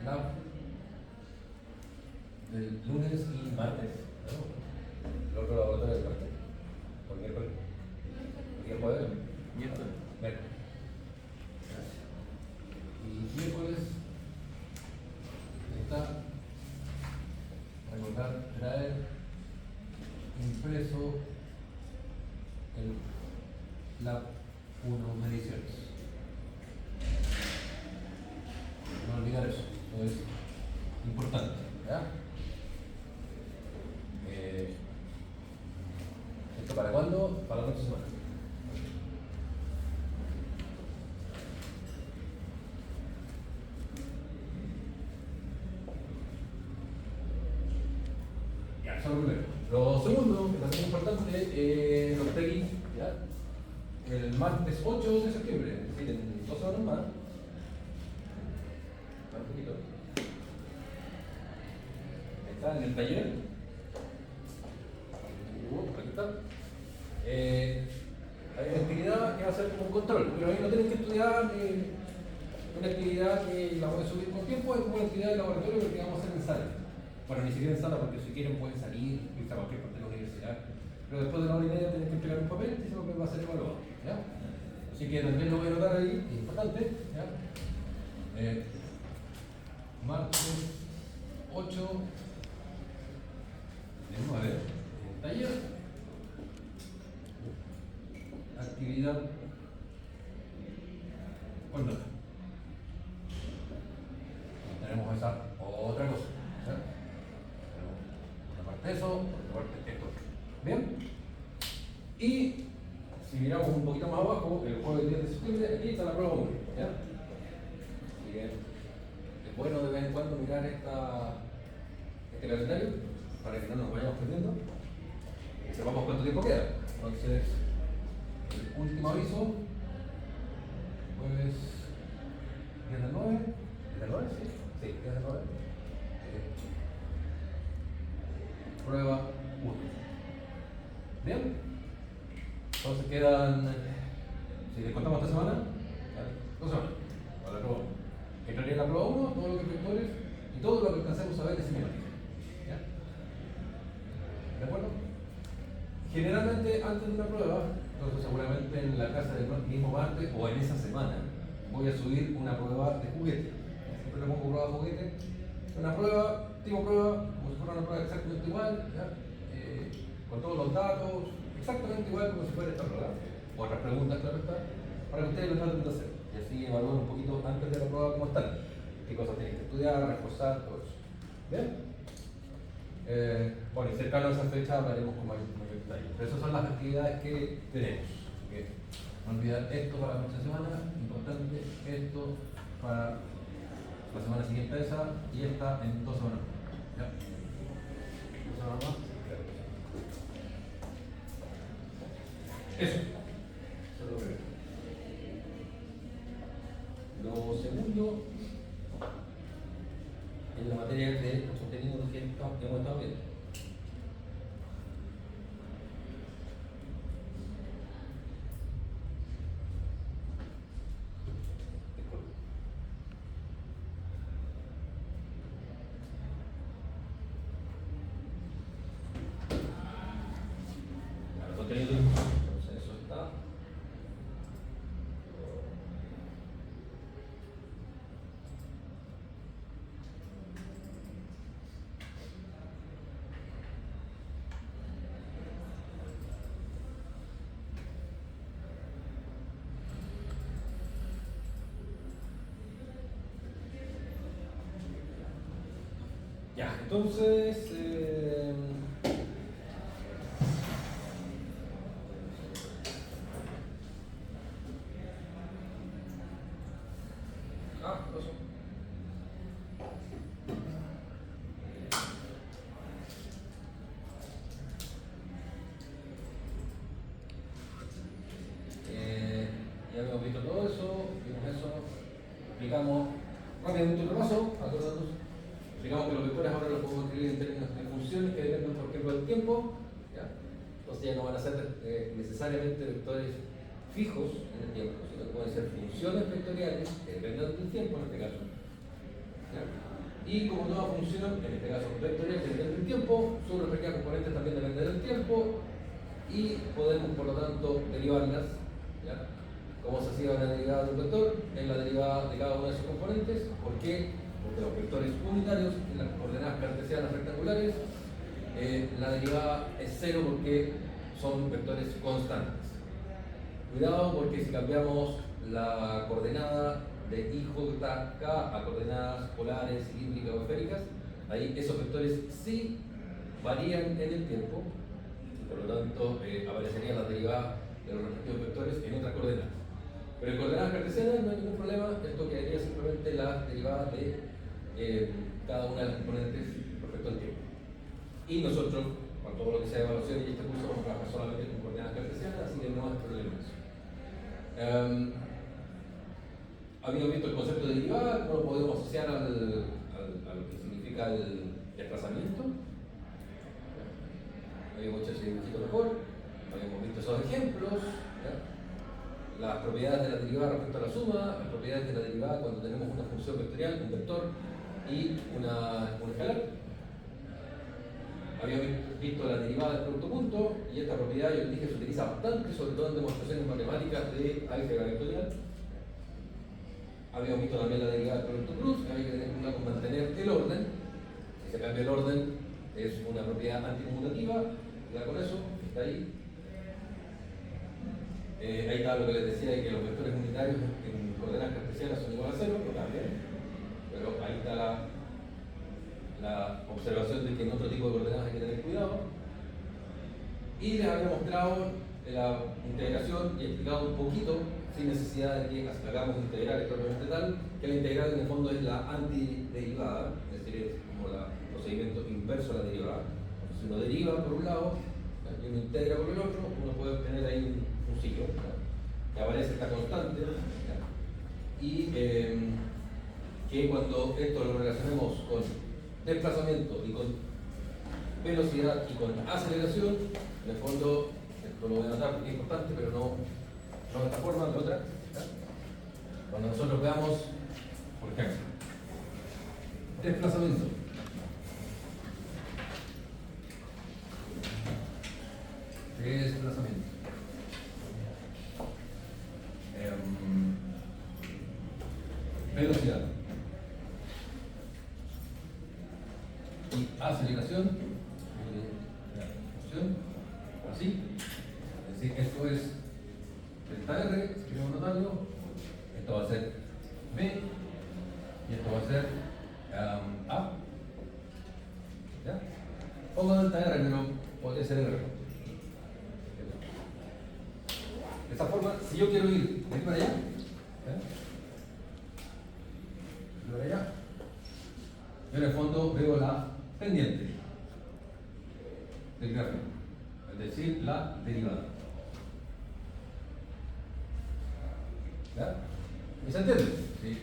lab del lunes y martes, ¿no? El otro laboratorio del martes, o el miércoles, y el jueves, miércoles. Y miércoles está, recordar, traer impreso el Lab 1 mediciones. No olvidar eso, es importante, ¿ya? ¿Esto para cuándo? Para la próxima semana. Ya, eso es lo primero. Lo segundo, que también es importante, los TX, ¿ya? El martes 8 de septiembre, es decir, en 2 horas más. Un poquito. Está en el taller. Aquí está. Hay una actividad que va a ser como un control, pero ahí no tienen que estudiar una actividad que la pueden subir con tiempo, es como una actividad de laboratorio que vamos a hacer en sala. Bueno, ni siquiera en sala, porque si quieren pueden salir, irse a cualquier parte de la universidad. Pero después de la hora y media tienen que entregar un papel y ese papel va a ser evaluado, ¿ya? Así que también lo voy a anotar ahí, es importante, ¿ya? Martes 8 de 9, taller, actividad con nota. Tenemos esa otra cosa, ¿ya? Tenemos una parte de eso, otra parte de esto. ¿Bien? Y si miramos un poquito más abajo, el jueves 10 de septiembre, aquí está la prueba 1, ¿ya? Así que es bueno de vez en cuando mirar este calendario para que no nos vayamos perdiendo y sepamos cuánto tiempo queda. Entonces, el último aviso, jueves 10 del 9, ¿10 del 9? Sí, 10 del 9. Prueba 1. Bien, entonces quedan, si les contamos esta semana, 2 semanas para la prueba 1. Entraría la prueba 1, todos los vectores y todo lo que alcancemos a ver de cinemática. ¿Ya? ¿De acuerdo? Generalmente antes de una prueba, entonces seguramente en la clase del mismo martes o en esa semana, voy a subir una prueba de juguete. Siempre le pongo prueba de juguete. Una prueba, tipo prueba, como si fuera una prueba exactamente igual, ¿ya? Con todos los datos, exactamente igual como si fuera esta prueba. Otras preguntas, claro está, para que ustedes lo traten de hacer. Y así evalúen un poquito antes de la prueba cómo están. Qué cosas tienen que estudiar, reforzar, todo eso. ¿Bien? Bueno, y cercano a esa fecha hablaremos con mayor detalle. Pero esas son las actividades que tenemos. Así que no olvidar esto para la próxima semana, importante, esto para la semana siguiente a esa y esta en 2 semanas. ¿Ya? 2 semanas más. Eso. Eso es lo primero. Lo segundo es la materia de contenidos que hemos estado viendo. Claro, contenido, entonces eso está. Ya, entonces, ¿qué pasó? Ya habíamos visto todo eso, vimos eso, explicamos rápidamente un repaso, acordándonos. Explicamos que los vectores ahora los podemos escribir en términos de funciones que dependen, por ejemplo, del tiempo, ¿ya? Entonces ya no van a ser necesariamente vectores fijos en el tiempo, sino que pueden ser funciones vectoriales que dependan del tiempo en este caso, ¿ya? Y como toda función, en este caso vectorial, que depende del tiempo, sus respectivas componentes también dependen del tiempo, y podemos por lo tanto derivarlas, ¿ya? ¿Cómo se hacía la derivada de un vector? En la derivada de cada uno de sus componentes. ¿Por qué? Porque los vectores unitarios en las coordenadas cartesianas rectangulares, la derivada es cero porque son vectores constantes. Cuidado porque si cambiamos la coordenada de IJK a coordenadas polares, cilíndricas o esféricas, ahí esos vectores sí varían en el tiempo, y por lo tanto aparecerían las derivadas de los respectivos vectores en otras coordenadas. Pero en coordenadas cartesianas no hay ningún problema, esto quedaría simplemente la derivada de cada una de las componentes respecto al tiempo. Y nosotros, con todo lo que sea evaluación y este curso, vamos a trabajar solamente con coordenadas cartesianas, así que no hay problema en eso. Habíamos visto el concepto de derivada, cómo lo podemos asociar a lo que significa el desplazamiento. Habíamos hecho ese dibujito mejor, habíamos visto esos ejemplos, ¿ya? Las propiedades de la derivada respecto a la suma, las propiedades de la derivada cuando tenemos una función vectorial, un vector y un escalar. Habíamos visto la derivada del producto punto, y esta propiedad yo les dije se utiliza bastante, sobre todo en demostraciones matemáticas de álgebra vectorial. Habíamos visto también la derivada del producto cruz, que hay que tener cuidado con mantener el orden. Si se cambia el orden, es una propiedad anticonmutativa, cuidado con eso, está ahí. Ahí está lo que les decía de que los vectores unitarios en coordenadas cartesianas son iguales a cero, que también, pero ahí está la observación de que en otro tipo de coordenadas hay que tener cuidado. Y les había mostrado la integración y explicado un poquito, sin necesidad de que hagamos integrales propiamente tal, que la integral en el fondo es la antiderivada, es decir, es como el procedimiento inverso a la derivada. Si uno deriva por un lado y uno integra por el otro, uno puede obtener ahí un ciclo, que aparece esta constante, y que cuando esto lo relacionemos con desplazamiento y con velocidad y con aceleración, en el fondo, esto lo voy a anotar porque es importante, pero no de esta forma, de otra. Cuando nosotros veamos, por ejemplo, desplazamiento, velocidad y aceleración, así, es decir, esto es delta R, si queremos notarlo, esto va a ser B y esto va a ser A. ¿Ya? Pongo delta R, pero podría ser R. De esta forma, si yo quiero ir de aquí para allá, yo en el fondo veo la pendiente del gráfico, es decir, la derivada. ¿Ya? ¿Y se entiende? Sí.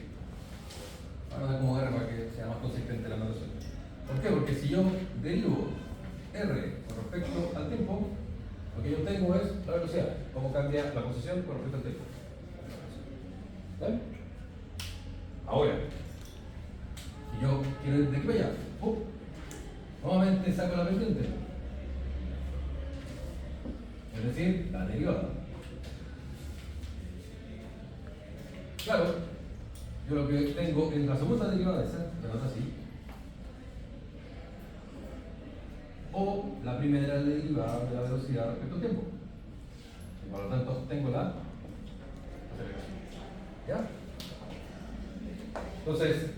Vamos a acomodar para que sea más consistente la notación. ¿Por qué? Porque si yo derivo R con respecto al tiempo, lo que yo tengo es la velocidad, cómo cambia la posición con respecto al tiempo. ¿Ven? Ahora, si yo quiero ir de aquí para allá, nuevamente saco la pendiente, es decir, la derivada. Claro, yo lo que tengo en la segunda derivada esa, se nota así, o la primera derivada de la velocidad respecto al tiempo. Y por lo tanto, tengo la aceleración. ¿Ya? Entonces,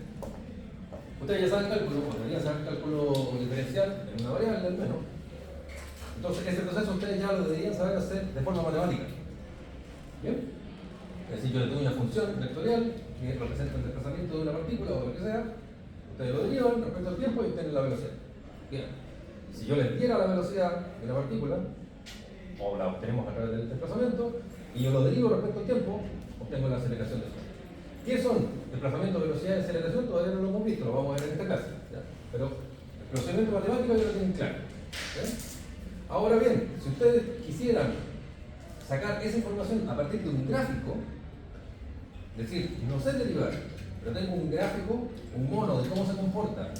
ustedes ya saben cálculo, o deberían saber cálculo diferencial en una variable al menos. Entonces, ese proceso ustedes ya lo deberían saber hacer de forma matemática. ¿Bien? Es decir, yo le tengo una función vectorial que representa el desplazamiento de una partícula o lo que sea, ustedes lo derivan respecto al tiempo y obtienen la velocidad. Bien. Si yo les diera la velocidad de la partícula, o la obtenemos a través del desplazamiento, y yo lo derivo respecto al tiempo, obtengo la aceleración de eso. ¿Qué son? Desplazamiento, velocidad y aceleración todavía no lo hemos visto, lo vamos a ver en esta clase. ¿Ya? Pero el procedimiento matemático ya lo tienen claro. ¿Ya? Ahora bien, si ustedes quisieran sacar esa información a partir de un gráfico, es decir, no sé derivar, pero tengo un gráfico, un mono de cómo se comporta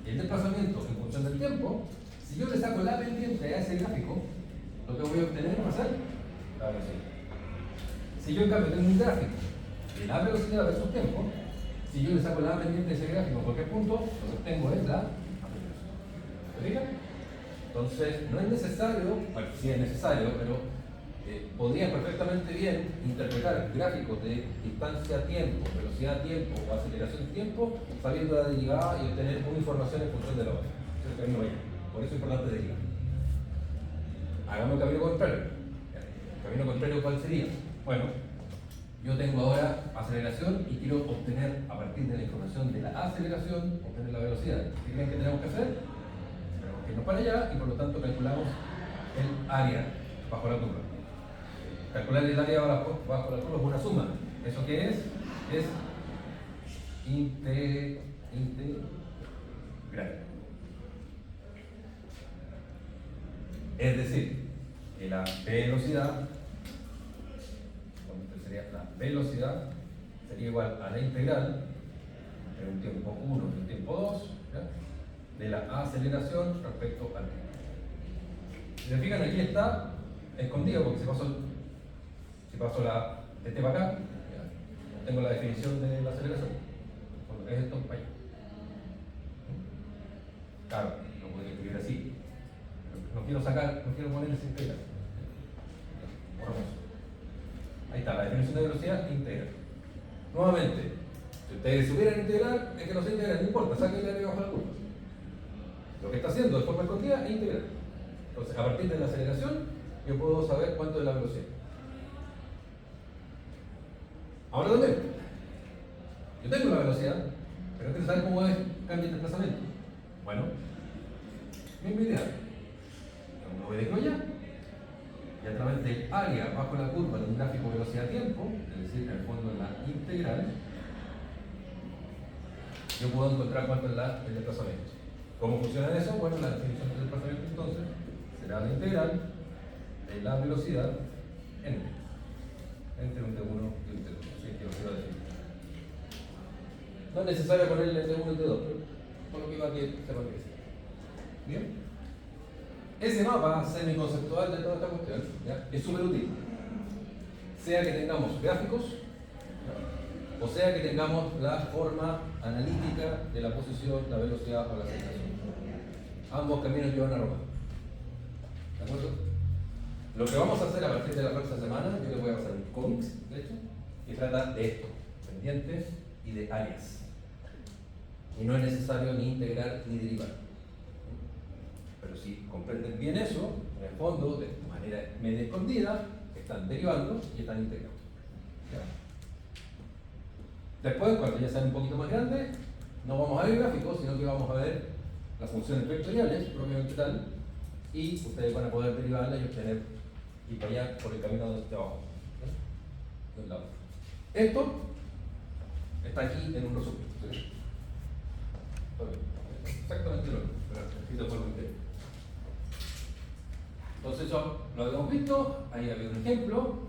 el desplazamiento en función del tiempo. Si yo le saco la pendiente a ese gráfico, lo que voy a obtener va a ser la velocidad. Si yo en cambio tengo un gráfico de la velocidad versus tiempo, si yo le saco la pendiente a ese gráfico en cualquier punto, lo que obtengo es la aceleración. ¿Se fijan? Entonces, no es necesario, bueno, sí es necesario, pero podría perfectamente bien interpretar gráficos de distancia-tiempo, velocidad-tiempo o aceleración-tiempo, sabiendo la derivada y obtener una información en función de la otra. Eso es el camino vaya. Por eso es importante derivar. Hagamos el camino contrario. ¿El camino contrario cuál sería? Bueno, yo tengo ahora aceleración y quiero obtener, a partir de la información de la aceleración, obtener la velocidad. ¿Qué creen que tenemos que hacer? Tenemos que irnos para allá y por lo tanto calculamos el área bajo la curva. Calcular el área bajo la curva es una suma. ¿Eso qué es? Es integral. Es decir, que la velocidad, sería la velocidad, sería igual a la integral en un tiempo 1 y un tiempo 2, de la aceleración respecto al tiempo. Si se fijan, aquí está escondido porque si paso la de este para acá, tengo la definición de la aceleración. Por lo que es esto para allá. Claro, lo podría escribir así. No quiero poner esa integral. Ahí está, la definición de velocidad integral. Nuevamente, si ustedes supieran integral, es que no se integral, no importa, saquen el área bajo la curva. Lo que está haciendo de forma escondida es integral. Entonces, a partir de la aceleración, yo puedo saber cuánto es la velocidad. Ahora también, yo tengo la velocidad, pero quiero saber cómo cambia el desplazamiento. Bueno, misma idea. Yo voy de aquí allá, y a través del área bajo la curva de un gráfico velocidad-tiempo, es decir, en el fondo la integral, yo puedo encontrar cuánto es el desplazamiento. ¿Cómo funciona eso? Bueno, la definición del desplazamiento entonces será la integral de la velocidad entre un T1 y un T2. Así que lo quiero decir. No es necesario ponerle el T1 y el T2, pero por lo que iba a que sepan que es. Bien. Ese mapa semi-conceptual de toda esta cuestión, ¿ya?, es súper útil. Sea que tengamos gráficos, ¿ya?, o sea que tengamos la forma analítica de la posición, la velocidad o la aceleración. Ambos caminos llevan a Roma. ¿De acuerdo? Lo que vamos a hacer a partir de la próxima semana, yo les voy a pasar un cómics, de hecho, que trata de esto, pendientes y de áreas. Y no es necesario ni integrar ni derivar. Pero si comprenden bien eso, en el fondo, de manera medio escondida, están derivando y están integrando. ¿Ya? Después, cuando ya sean un poquito más grandes, no vamos a ver gráficos, sino que vamos a ver las funciones vectoriales, propiamente tal, y ustedes van a poder derivarlas y obtener, y para allá por el camino de abajo. De un lado. Esto está aquí en un resumen. ¿Sí? Exactamente lo mismo, pero escrito por un tema. Entonces eso lo habíamos visto, ahí había un ejemplo,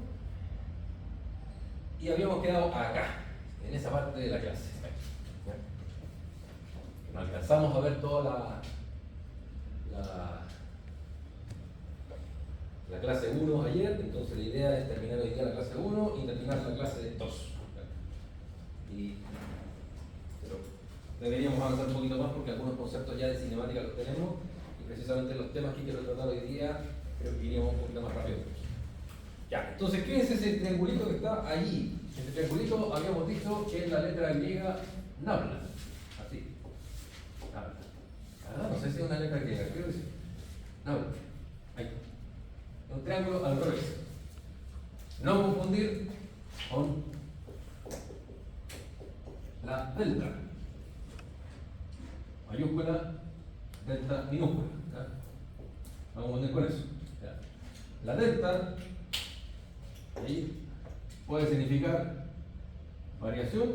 y habíamos quedado acá, en esa parte de la clase. No alcanzamos a ver toda la clase 1 ayer, entonces la idea es terminar hoy día la clase 1 y terminar la clase 2. Pero deberíamos avanzar un poquito más porque algunos conceptos ya de cinemática los tenemos y precisamente los temas que quiero tratar hoy día creo que iríamos un poquito más rápido. Ya, entonces, ¿qué es ese triangulito que está allí? Este triangulito habíamos dicho que es la letra griega nabla. Así. Nabla. No sé si es una letra griega, quiero decir. Nabla. Ahí. Un triángulo al revés. No confundir con la delta. Mayúscula, delta, minúscula. ¿Ya? Vamos a poner con eso. ¿Ya? La delta ahí puede significar variación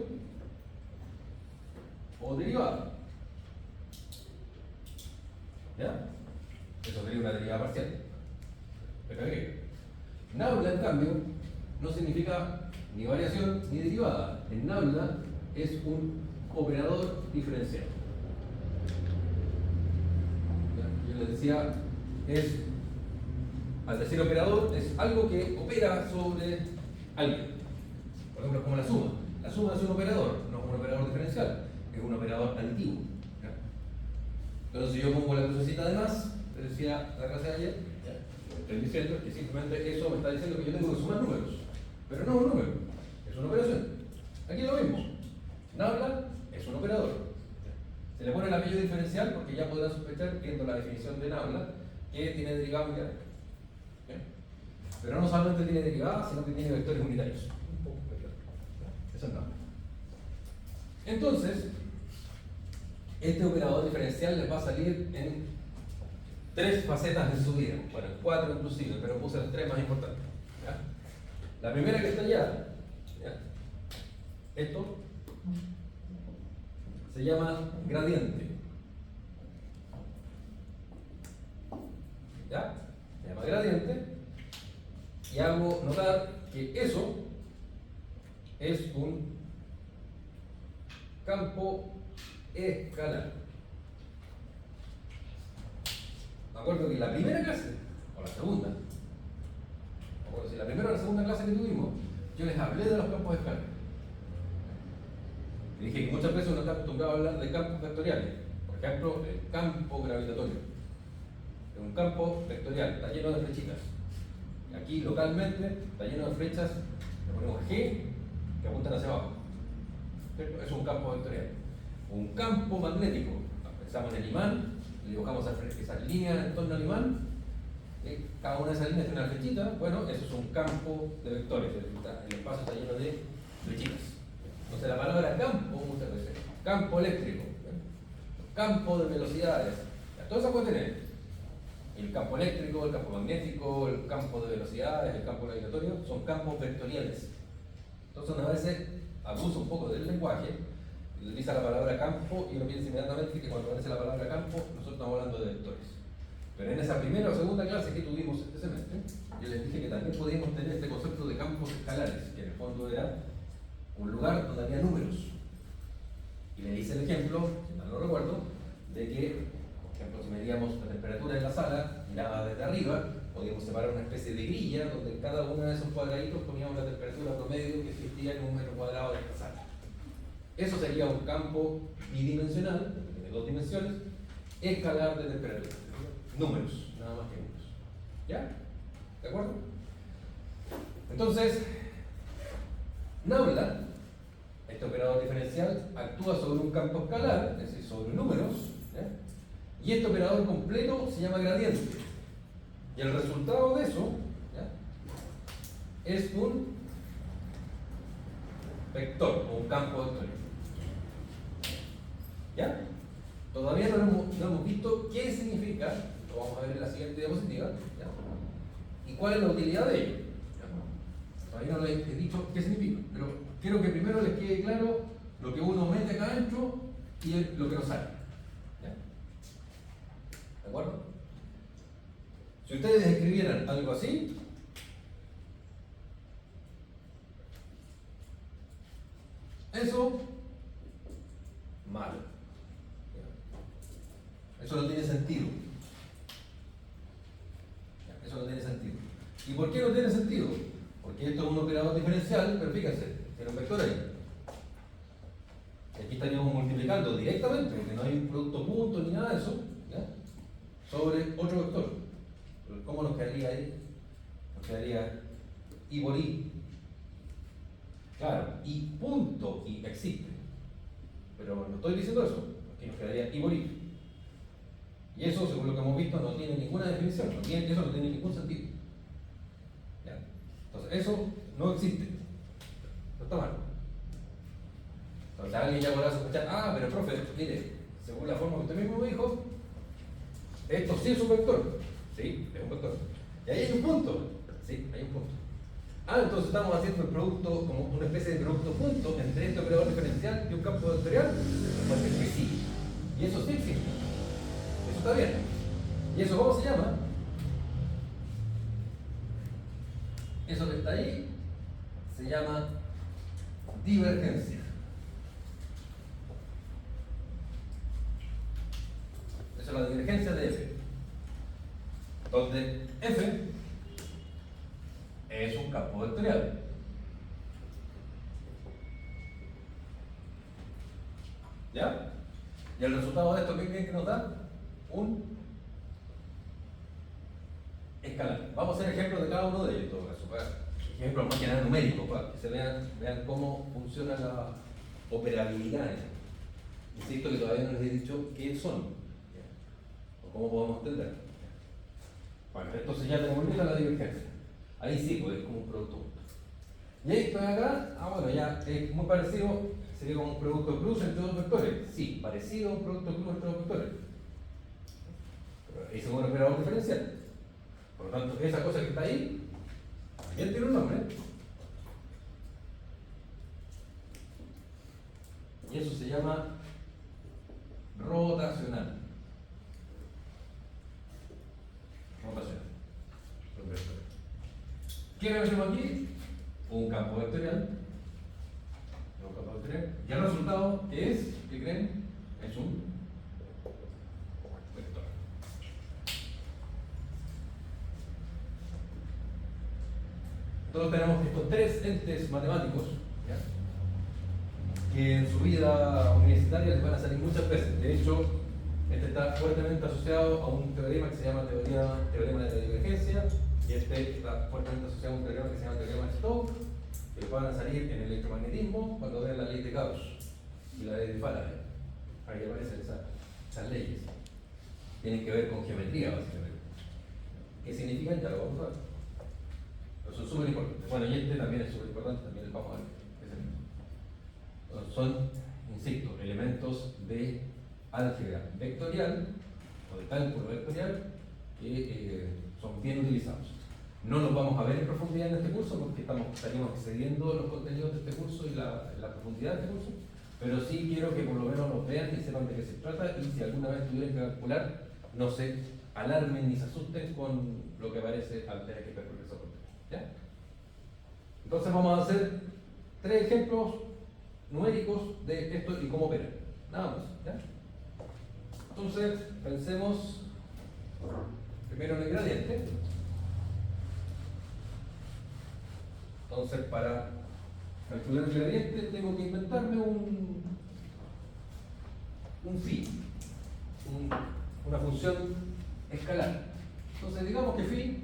o derivada. ¿Ya? Eso sería una derivada parcial. Pero nabla, en cambio, no significa ni variación ni derivada. En nabla es un operador diferencial. ¿Ya? Yo les decía, al decir operador, es algo que opera sobre alguien. Por ejemplo, como la suma. La suma es un operador, no es un operador diferencial, es un operador aditivo. ¿Ya? Entonces, si yo pongo la crucecita de más, te decía la clase de ayer, ¿ya? Lo que estoy diciendo es que simplemente eso me está diciendo que yo tengo que sumar números. Pero no es un número, es una operación. Aquí lo mismo. Nabla es un operador. Se le pone el apellido diferencial porque ya podrán sospechar, viendo la definición de Nabla, que tiene derivada unitaria. Pero no solamente tiene derivadas, sino que tiene vectores unitarios. Eso es Nabla. Entonces, este operador diferencial les va a salir en 3 facetas de su vida. Bueno, en 4 inclusive, pero puse las 3 más importantes. ¿Ya? La primera que está allá, ¿ya? Esto se llama gradiente. ¿Ya? Se llama gradiente. Y hago notar que eso es un campo escalar. Me acuerdo que la primera clase, o la segunda, me acuerdo si la primera o la segunda clase que tuvimos, yo les hablé de los campos escalares. Y dije que muchas veces uno está acostumbrado a hablar de campos vectoriales. Por ejemplo, el campo gravitatorio. Es un campo vectorial, está lleno de flechitas. Y aquí localmente está lleno de flechas, le ponemos G, que apuntan hacia abajo. ¿Cierto? Es un campo vectorial. Un campo magnético. Pensamos en el imán, le dibujamos esas líneas en torno al imán. Cada una de esas líneas tiene una flechita. Bueno, eso es un campo de vectores. El espacio está lleno de flechitas. Entonces la palabra campo muchas veces, campo eléctrico, campo de velocidades, todo eso puede tener. El campo eléctrico, el campo magnético, el campo de velocidades, el campo gravitatorio, son campos vectoriales. Entonces uno a veces abusa un poco del lenguaje y utiliza la palabra campo y uno piensa inmediatamente que cuando aparece la palabra campo nosotros estamos hablando de vectores. Pero en esa primera o segunda clase que tuvimos este semestre, yo les dije que también podíamos tener este concepto de campos escalares, que en el fondo era un lugar donde había números. Y le hice el ejemplo, si mal no recuerdo, de que, por ejemplo, si medíamos la temperatura en la sala, miraba desde arriba, podíamos separar una especie de grilla donde en cada uno de esos cuadraditos poníamos la temperatura promedio que existía en un metro cuadrado de esta sala. Eso sería un campo bidimensional, que tiene 2 dimensiones, escalar de temperatura. Números, nada más que números. ¿Ya? ¿De acuerdo? Entonces, Nabla, este operador diferencial, actúa sobre un campo escalar, es decir, sobre números, ¿ya? Y este operador completo se llama gradiente. Y el resultado de eso, ¿ya?, es un vector o un campo vectorial. ¿Ya? Todavía no hemos visto qué significa, lo vamos a ver en la siguiente diapositiva, ¿ya?, y cuál es la utilidad de ello. Todavía no les he dicho qué significa, pero quiero que primero les quede claro lo que uno mete acá adentro y lo que nos sale. ¿Ya? ¿De acuerdo? Si ustedes escribieran algo así, eso, malo. Eso no tiene sentido. Eso no tiene sentido. ¿Y por qué no tiene sentido? Porque esto es un operador diferencial, pero fíjense, tiene un vector ahí. Aquí estaríamos multiplicando directamente, porque no hay un producto punto ni nada de eso, ¿ya?, sobre otro vector. ¿Cómo nos quedaría ahí? Nos quedaría I por I. Claro, I punto I existe. Pero no estoy diciendo eso. Aquí nos quedaría I por I. Y eso, según lo que hemos visto, no tiene ninguna definición. Eso no tiene ningún sentido. ¿Ya? Entonces, eso no existe. No está mal. Entonces, alguien ya podrá sospechar, pero profe, mire, según la forma que usted mismo me dijo, esto sí es un vector. Sí, es un vector. Y ahí hay un punto. Sí, hay un punto. Entonces estamos haciendo el producto como una especie de producto punto entre este operador diferencial y un campo vectorial. Pues es que sí. Y eso sí existe. Eso está bien. ¿Y eso cómo se llama? Eso que está ahí se llama divergencia. divergencia de F, donde F es un campo vectorial. ¿Ya? Y el resultado de esto, ¿qué creen que nos da? Un escalar. Vamos a hacer ejemplos de cada uno de ellos, en todo caso, ejemplos más que nada numéricos, para que se vean cómo funciona la operabilidad. Insisto que todavía no les he dicho qué son, ¿ya? O cómo podemos entender. Bueno, esto se llama la divergencia. Ahí sí, pues es como un producto. Y esto de acá, bueno, ya es muy parecido, sería como un producto de cruz entre dos vectores. Sí, parecido a un producto de cruz entre dos vectores. Pero ahí se un operador diferencial. Por lo tanto, esa cosa que está ahí, también tiene un nombre. Y eso se llama rotacional. Rotacional. ¿Qué vemos aquí? Un campo vectorial. Y el resultado es, ¿qué creen? Es un vector. Entonces tenemos estos tres entes matemáticos, ¿ya? Que en su vida universitaria les van a salir muchas veces. De hecho, este está fuertemente asociado a un teorema que se llama teorema de la divergencia, y este está fuertemente asociado a un teorema que se llama teorema de Stokes, que van a salir en el electromagnetismo cuando vean la ley de Gauss y la ley de Faraday. Ahí aparecen esas leyes. Tienen que ver con geometría, básicamente. ¿Qué significan? Ya lo vamos a ver. Pero son súper importantes. Bueno, y este también es súper importante, también les vamos a ver. Son, insisto, elementos de álgebra vectorial o de cálculo vectorial que son bien utilizados. No los vamos a ver en profundidad en este curso porque estaríamos excediendo los contenidos de este curso y la profundidad de este curso, pero sí quiero que por lo menos los vean y sepan de qué se trata, y si alguna vez tuvieran que calcular, no se alarmen ni se asusten con lo que aparece al tener que calcular esa cuenta. ¿Ya? Entonces vamos a hacer tres ejemplos numéricos de esto y cómo operan. Nada más. ¿Ya? Entonces, pensemos primero en el gradiente. Entonces, para calcular el gradiente tengo que inventarme un phi, una función escalar. Entonces, digamos que phi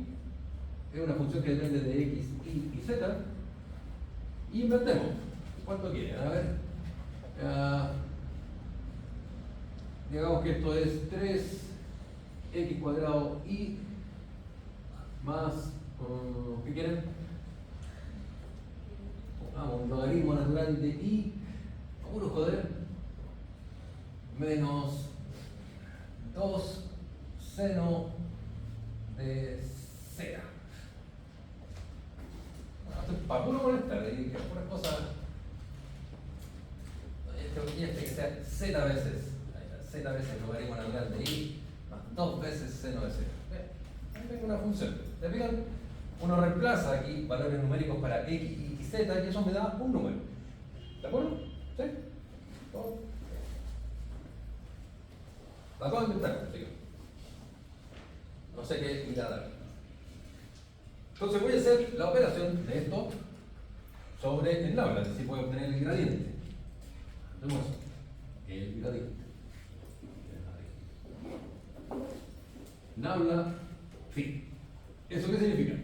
es una función que depende de x, y z, y inventemos. ¿Cuánto quieren? A ver, digamos que esto es 3x cuadrado y más, ¿qué quieren? Vamos, un logaritmo natural de y, puro joder, menos 2 seno de z. Bueno, esto es para puro molestar, que puras cosas. Que sea z veces el logaritmo natural de y más 2 veces seno de z. Ahí tengo una función. ¿Te fijan? Uno reemplaza aquí valores numéricos para x y z y eso me da un número. ¿De acuerdo? ¿Sí? ¿Todo? La acabo de inventar, así que no sé qué ir a dar. Entonces voy a hacer la operación de esto sobre el Nabla, es decir, voy a obtener el gradiente. Hacemos el gradiente. Nabla phi. ¿Eso qué significa?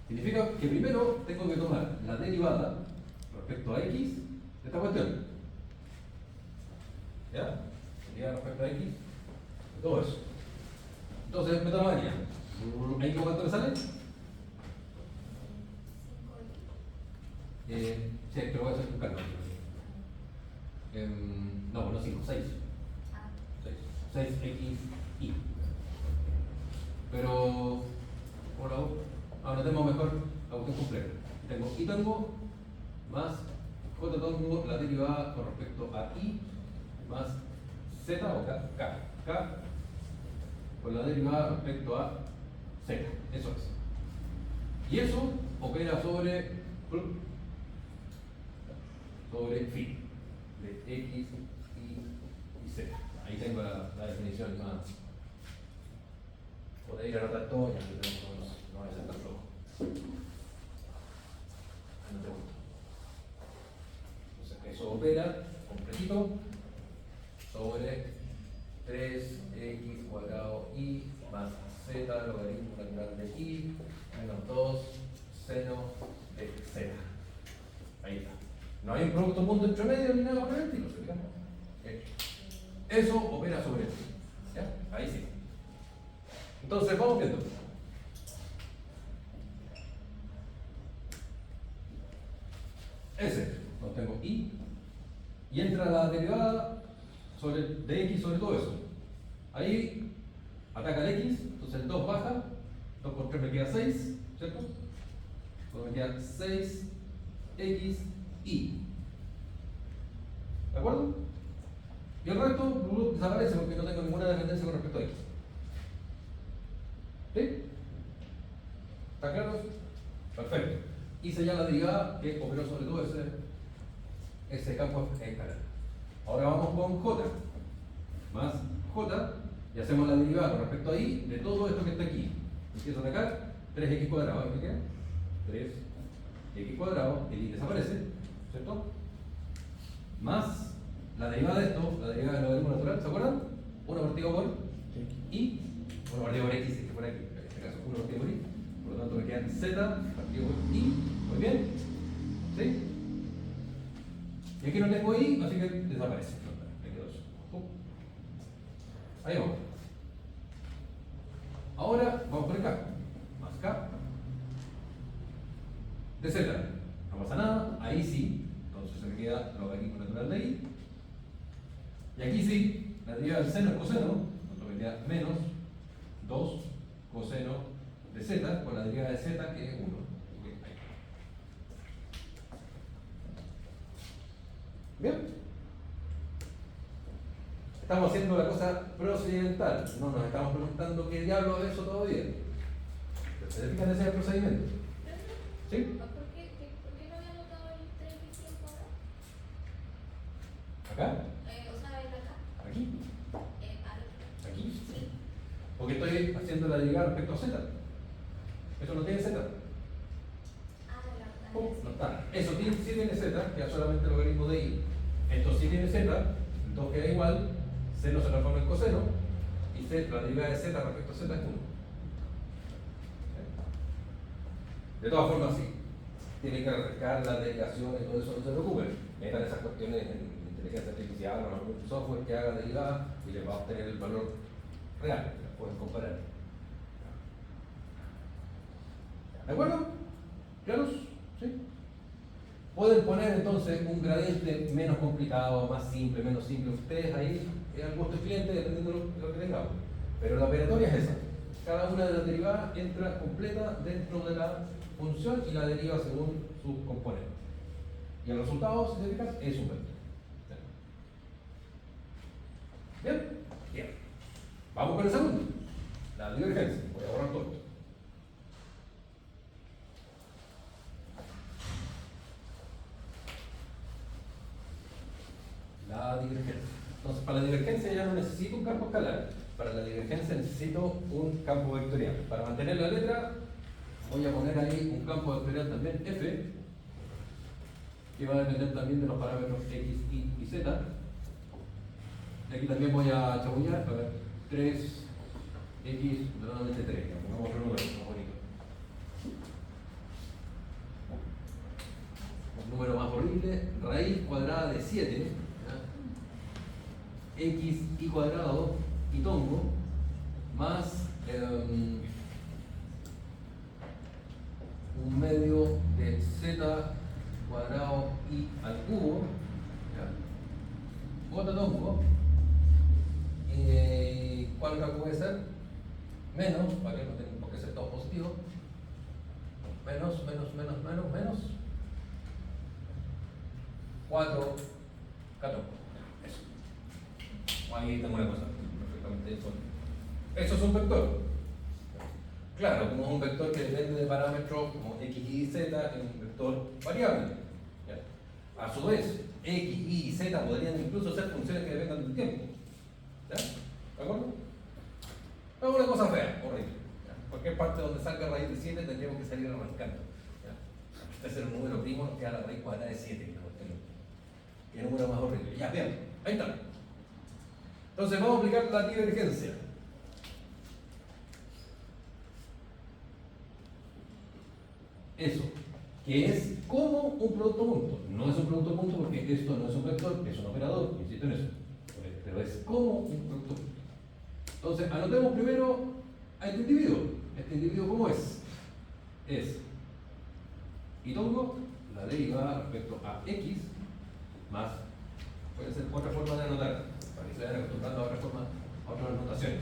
Significa que primero tengo que tomar la derivada respecto a x de esta cuestión. ¿Ya? Derivada respecto a x de todo eso. Entonces me tomaría. ¿Ahí cuánto me sale? Sí, pero voy a hacer un cálculo. No, bueno, 5, 6. 6xy. Pero, ahora tenemos mejor la cuestión completa. Tengo y tengo más j tengo la derivada con respecto a y más z o k con la derivada respecto a z. Eso es. Y eso opera sobre phi de x, y z. Ahí tengo la definición más Podéis ir a anotar todo, ya que tenemos, no va a ser tan flojo. Anote uno. Entonces, eso opera completito sobre 3x cuadrado y más z logaritmo natural de y menos 2 seno de z. Ahí está. No hay un producto punto entre medio ni nada por el estilo, ¿se fijan? Eso opera sobre esto. ¿Ya? Ahí sí. Entonces, vamos viendo. Ese, no tengo y entra la derivada sobre, de x sobre todo eso. Ahí ataca el x, entonces el 2 baja, 2 por 3 me queda 6, ¿cierto? Entonces me queda 6x y. ¿De acuerdo? Y el resto desaparece porque no tengo ninguna dependencia con respecto a x. ¿Sí? ¿Está claro? Perfecto. Hice ya la derivada que operó sobre todo ese campo escalar. Ahora vamos con j más j y hacemos la derivada con respecto a y de todo esto que está aquí. Empiezo a sacar 3x cuadrado, ¿me queda? 3x cuadrado, el y desaparece, ¿cierto? Más la derivada de esto, la derivada del logaritmo natural, ¿se acuerdan? 1 partido por y, 1 partido por x, que por aquí, en este caso 1 partido por y, por lo tanto me quedan z partido por y, muy bien, ¿sí? Y aquí no tengo y, así que desaparece, me quedo eso. Ahí vamos. Ahora vamos por acá, más k de z, no pasa nada, ahí sí, entonces se me queda logaritmo natural de y. Y aquí sí, la derivada del seno es coseno, entonces me queda menos 2 coseno de z con la derivada de z que es 1. Bien. Estamos haciendo la cosa procedimental, no nos estamos preguntando qué diablo es eso todavía. ¿Se fijan ese procedimiento? ¿Sí? ¿Por qué no había anotado el 3x al cuadrado? ¿Acá? O sea, el acá. ¿Aquí? ¿Aquí? Sí. Porque estoy haciendo la derivada respecto a z. Eso no tiene z. No está. Eso sí tiene z, que es solamente el logaritmo de y. Esto sí tiene z, entonces queda igual, seno se transforma en coseno, y la derivada de z respecto a z es 1. De todas formas, sí, tienen que refrescar las derivaciones y todo eso, no se preocupen. Metan esas cuestiones en inteligencia artificial o en algún software que haga derivada y les va a obtener el valor real, que las pueden comparar. ¿De acuerdo? ¿Claros? ¿Sí? Pueden poner entonces un gradiente menos complicado, más simple, menos simple. Ustedes ahí, al gusto del cliente, dependiendo de lo que tengamos. Pero la operatoria es esa. Cada una de las derivadas entra completa dentro de la función y la deriva según sus componentes. Y el resultado, si se fijan, es un vector. ¿Bien? Bien. Vamos con el segundo. La divergencia. Voy a borrar todo esto. La divergencia. Entonces, para la divergencia ya no necesito un campo escalar. Para la divergencia necesito un campo vectorial. Para mantener la letra, voy a poner ahí un campo vectorial también f, que va a depender también de los parámetros x, y z. Y aquí también voy a chabullar, a ver, 3x, normalmente 3, pongamos otro número más bonito. Un número más horrible, raíz cuadrada de 7, ¿ya? X y cuadrado y tongo, más un medio de z cuadrado y al cubo, ¿ya? Otro tongo. ¿Cuál otra puede ser? Menos, para que no tenga por qué ser todo positivo. Menos 4, 14. Eso. Ahí tengo una cosa perfectamente disponible. Eso es un vector. Claro, como es un vector que depende de parámetros como x, y, z, es un vector variable. ¿Ya? A su vez, x, y z podrían incluso ser funciones que dependan del tiempo. ¿Ya? ¿De acuerdo? Es una cosa fea, horrible. cualquier parte donde salga raíz de 7 tendríamos que salir arrancando. ¿Ya? Este es el número primo, nos queda la raíz cuadrada de 7. ¿Qué número más horrible? Ya, bien, ahí está. Entonces vamos a aplicar la divergencia. Eso, que es como un producto punto. No es un producto punto porque esto no es un vector, es un operador, insisto en eso. Pero es como un producto punto. Entonces, anotemos primero a este individuo. ¿Este individuo cómo es? Es, y pongo la derivada respecto a x más, puede ser otra forma de anotar, para que se vayan acostumbrando a otra forma, a otras notaciones.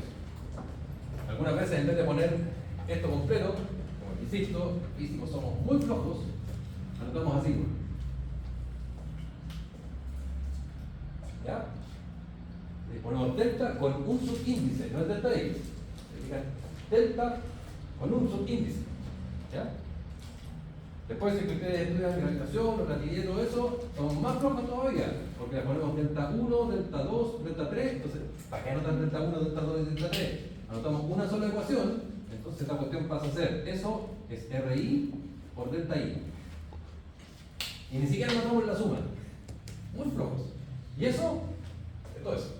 Algunas veces en vez de poner esto completo, como insisto, y si somos muy flojos, anotamos así. ¿Ya? Le ponemos delta con un subíndice, no es delta x. Delta con un subíndice. ¿Ya? Después, si ustedes estudian gravitación, relatividad y todo eso, son más flojos todavía, porque le ponemos delta 1, delta 2, delta 3. Entonces, ¿para qué anotar delta 1, delta 2 y delta 3? Anotamos una sola ecuación, entonces la cuestión pasa a ser, eso es RI por delta I. Y ni siquiera anotamos la suma. Muy flojos. Y eso, es todo eso.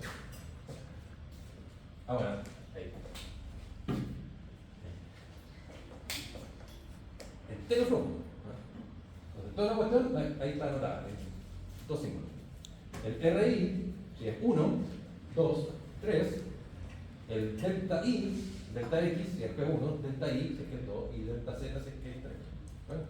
Ahora, ahí. Entero flojo. Entonces, toda la cuestión, ahí está anotada. Dos símbolos. El RI, si es 1, 2, 3. El delta I, delta X, si es P1, delta I, si es que es 2, y delta Z, si es que es 3. ¿Bueno?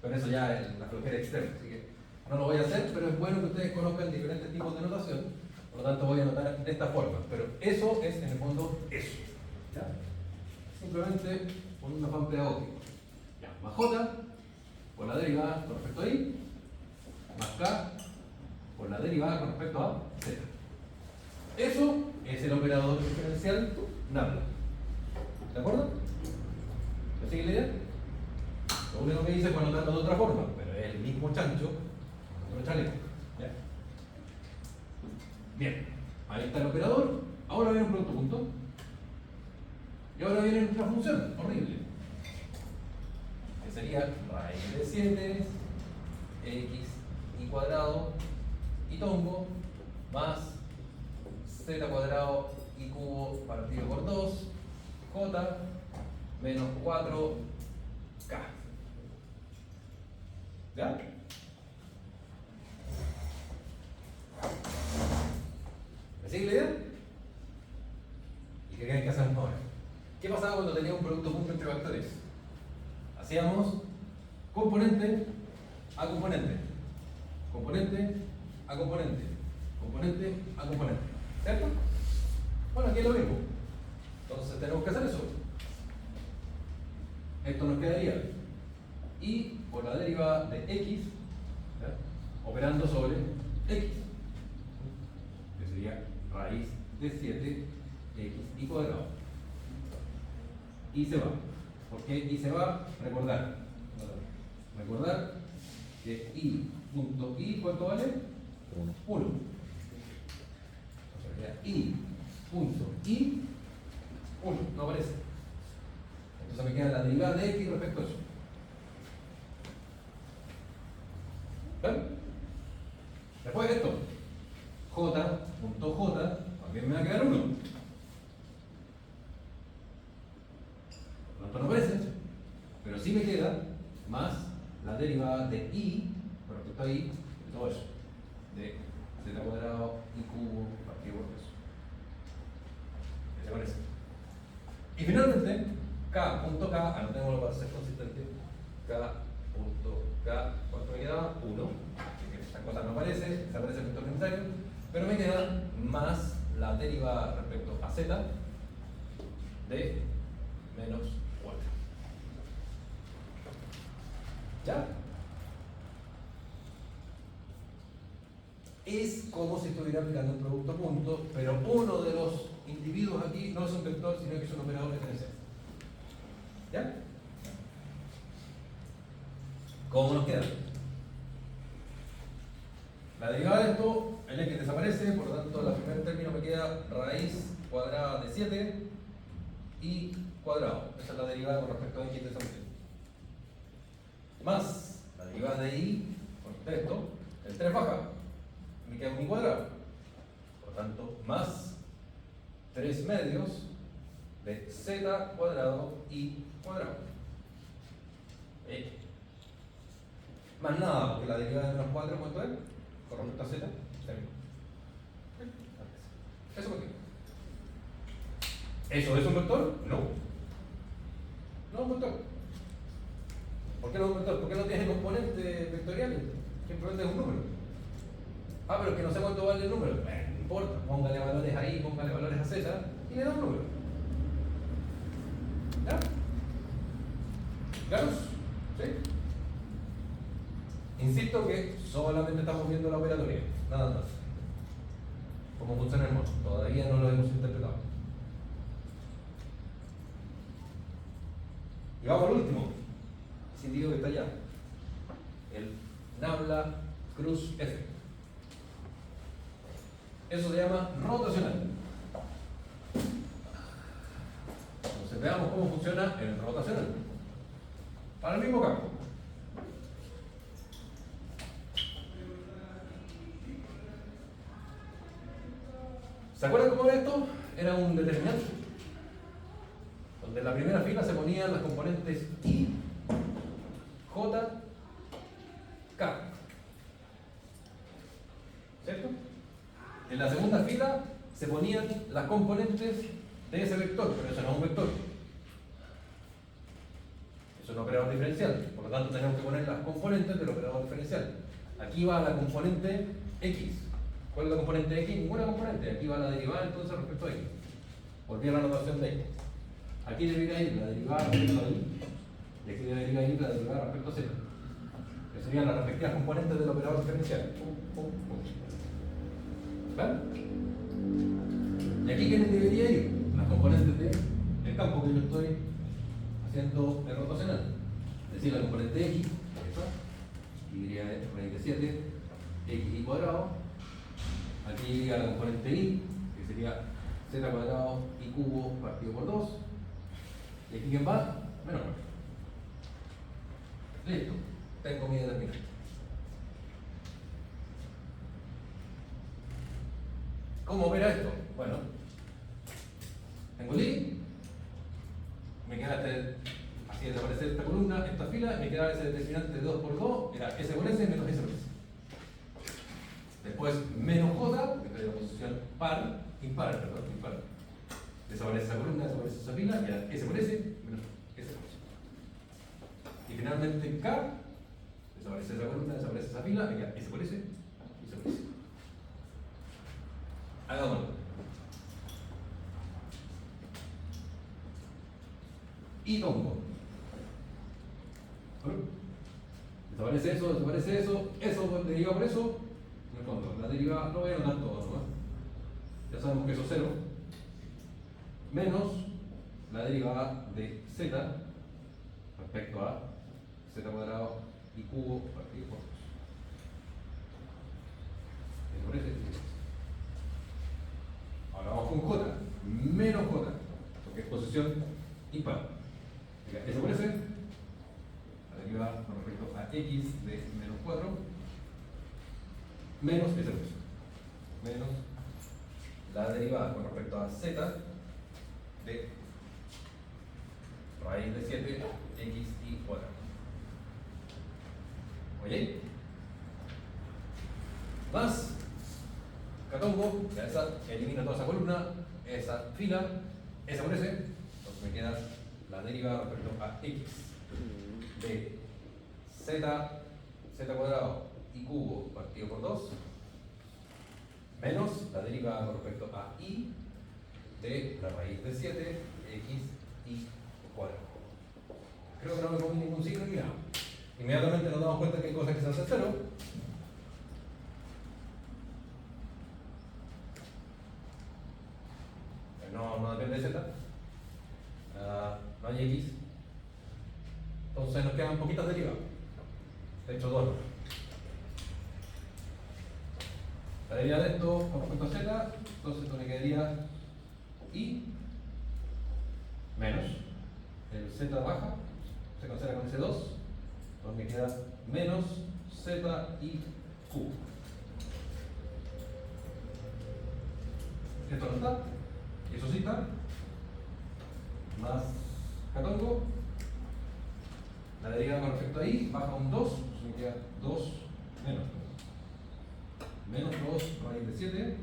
Pero eso ya es la flojera extrema, así que no lo voy a hacer, pero es bueno que ustedes conozcan diferentes tipos de notación, por lo tanto voy a anotar de esta forma. Pero eso es en el fondo eso. ¿Ya? Simplemente con un afán pedagógico. Ya, más J por la derivada con respecto a I, más K por la derivada con respecto a Z. Eso es el operador diferencial nabla. ¿De acuerdo? ¿Me sigue la idea? Lo único que hice fue anotarlo de otra forma, pero es el mismo chancho, otro chaleco. ¿Ya? Bien, ahí está el operador. Ahora viene un producto punto. Y ahora viene nuestra función horrible, que sería raíz de 7, x y cuadrado y tongo más z cuadrado y cubo partido por 2, j menos 4k. ¿Ya? ¿Me sigue la idea? ¿Y qué creen que hacemos ahora? ¿Qué pasaba cuando tenía un producto punto entre vectores? Hacíamos componente a componente, componente a componente, componente a componente. ¿Cierto? Bueno, aquí es lo mismo. Entonces tenemos que hacer eso. Esto nos quedaría y por la derivada de x, ¿ya? Operando sobre x, que sería raíz de 7 x y cuadrado. Y se va. ¿Por qué y se va? Recordar que i punto i, ¿cuánto vale? 1. O sea, i punto i 1, no aparece. Entonces me queda la derivada de x respecto a eso. ¿Ven? Después esto, j.j, también me va a quedar 1. No aparece, pero sí me queda más la derivada de i con respecto a i, de todo eso, de z cuadrado y cubo partido por 2. ¿Qué te parece? Y finalmente, k.k, anotémoslo para ser consistente, k.k, ¿cuánto me queda? 1. Esta cosa no aparece, desaparece el vector necesario, pero me queda más la derivada respecto a z de menos 4. ¿Ya? Es como si estuviera aplicando un producto punto, pero uno de los individuos aquí no es un vector, sino que es un operador diferencial. ¿Ya? ¿Cómo nos queda? La derivada de esto, el x desaparece, por lo tanto, el primer término me queda raíz cuadrada de 7 y cuadrado. Esa es la derivada con respecto a x de esa función. Más la derivada de y con esto, el 3 baja, me queda un y cuadrado. Por lo tanto, más 3 medios de z cuadrado y cuadrado. Más nada, porque la derivada de menos 4, ¿cuánto es? Con respecto a z, 0. ¿Eso por qué? ¿Eso es un vector? No. No es un vector. ¿Por qué no es un vector? Porque no tiene componentes vectoriales. Simplemente es un número. Ah, pero que no sé cuánto vale el número. No importa. Póngale valores ahí, póngale valores a z y le da un número. ¿Ya? ¿Claros? ¿Sí? Insisto que solamente estamos viendo la operatoria, nada más. Cómo funciona el modo. Todavía no lo hemos interpretado. Y vamos al último. Científico que está allá. El Nabla Cruz F. Eso se llama rotacional. Entonces veamos cómo funciona el rotacional. Para el mismo campo. ¿Se acuerdan cómo era esto? Era un determinante, donde en la primera fila se ponían las componentes I, J, K. ¿Cierto? En la segunda fila se ponían las componentes de ese vector, pero eso no es un vector. Eso es un operador diferencial, por lo tanto tenemos que poner las componentes del operador diferencial. Aquí va la componente X. ¿Cuál es la componente X? Ninguna componente. Aquí va la derivada entonces respecto a X. Volví a la notación de X. Aquí debería ir la derivada respecto a Y. Y aquí debería ir la derivada respecto a Z. Que serían las respectivas componentes del operador diferencial. ¿Vale? Y aquí ¿quiénes debería ir? Las componentes del campo que yo estoy haciendo el rotacional. Es decir, la componente X, esta, y diría raíz de 7, X cuadrado. Aquí iría la componente I, que sería z cuadrado y cubo partido por 2. Y aquí ¿quién va? Menos 9. Listo. Tengo mi determinante. ¿Cómo opera esto? Bueno, tengo el I, me queda así desaparecer esta columna, esta fila, me queda ese determinante de 2 por 2, era S por S menos S por S. Después menos J, porque estoy en la posición impar. Desaparece esa columna, desaparece esa fila, queda S por S menos S por S. Y finalmente K, desaparece esa columna, desaparece esa fila, me queda S por S y S por S. Hagámoslo. Y tongo. Desaparece eso, eso deriva por eso. En el fondo, la derivada, no voy a anotar todo, ¿no? Ya sabemos que eso es 0, menos la derivada de z respecto a z cuadrado y cubo partido por 2. ¿Me parece? Ahora vamos con j, menos j, porque es posición impar. Eso por ese, la derivada con respecto a x de menos 4. Menos ese por eso. Menos la derivada con respecto a z de raíz de 7 x y cuadrado. ¿Oye? Más catongo, ya esa elimina toda esa columna, esa fila, esa por ese. Entonces me queda la derivada respecto a x de z cuadrado y cubo partido por 2 menos la derivada con respecto a y de la raíz de 7 x y cuadrado. Creo que no me pongo ningún signo ni nada. Inmediatamente nos damos cuenta que hay cosas que se hacen 0. No depende de z. No hay x. Entonces nos quedan poquitas derivadas. De hecho, 2. La derivada de esto con respecto a z, entonces esto me quedaría y menos el z baja, se cancela con ese 2, entonces me queda menos z y q. Esto no está, y eso sí está, más catongo, la derivada con respecto a y baja un 2, entonces me queda 2 menos 2 raíz de 7,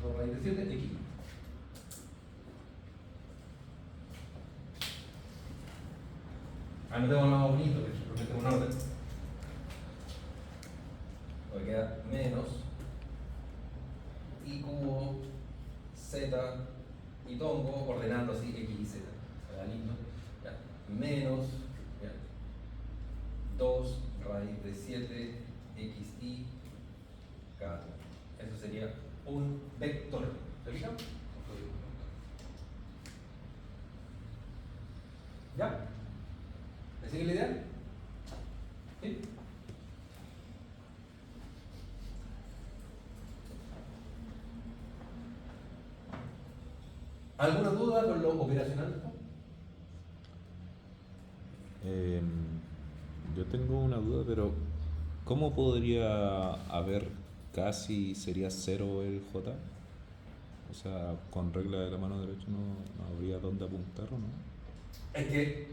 2 raíz de 7, x. Anotemos más bonito, porque tengo un orden. Porque queda menos y cubo z y tongo ordenando así x y z. Se da lindo. Ya. Menos ya, 2 raíz de 7 x y k. Eso sería un vector. ¿Se fijan? ¿Ya? ¿Me sigue la idea? ¿Sí? ¿Alguna duda con lo operacional? Yo tengo una duda, pero ¿cómo podría haber casi sería 0 el J? O sea, con regla de la mano derecha no habría dónde apuntar, ¿o no? Es que,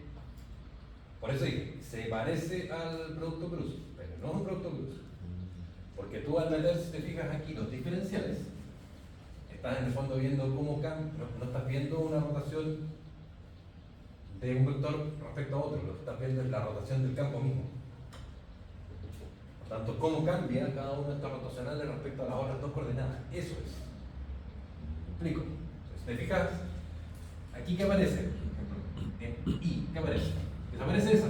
por eso dije, se parece al producto cruz, pero no es un producto cruz. Porque tú al meter, si te fijas aquí, los diferenciales, estás en el fondo viendo cómo cambia, no estás viendo una rotación de un vector respecto a otro, lo que estás viendo es la rotación del campo mismo. Por tanto, cómo cambia cada uno de estos rotacionales respecto a las otras dos coordenadas. Eso es. ¿Me explico? Si te fijas, aquí ¿qué aparece? En I, ¿qué aparece? Desaparece esa.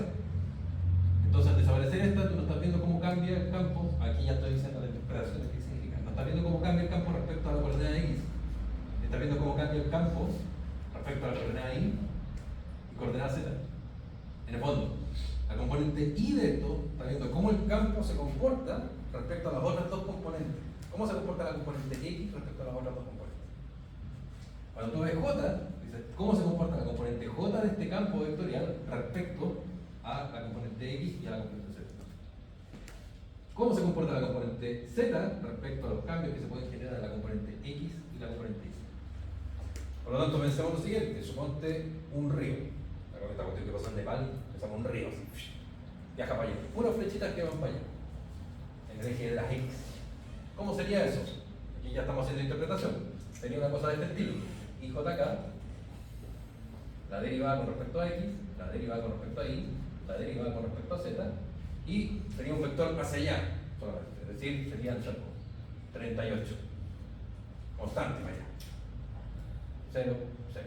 Entonces, al desaparecer esta, tú no estás viendo cómo cambia el campo. Aquí ya estoy diciendo las operaciones que significan. No estás viendo cómo cambia el campo respecto a la coordenada X. Estás viendo cómo cambia el campo respecto a la coordenada Y y coordenada Z. En el fondo, la componente Y de esto está viendo cómo el campo se comporta respecto a las otras dos componentes. ¿Cómo se comporta la componente X respecto a las otras dos componentes? Cuando tú ves J, dices, ¿cómo se comporta la componente J de este campo vectorial respecto a la componente X y a la componente Z? ¿Cómo se comporta la componente Z respecto a los cambios que se pueden generar en la componente X y la componente Y? Por lo tanto, pensemos lo siguiente, suponte un río. Esta cuestión que pasa en Nepal, pensamos un río, así, viaja para allá. Puras flechitas que van para allá, en el eje de las X. ¿Cómo sería eso? Aquí ya estamos haciendo interpretación. Sería una cosa de este estilo. IJK, la derivada con respecto a X, la derivada con respecto a Y, la derivada con respecto a Z, y sería un vector hacia allá solamente, es decir, sería el charco 38, constante para allá, 0, 0.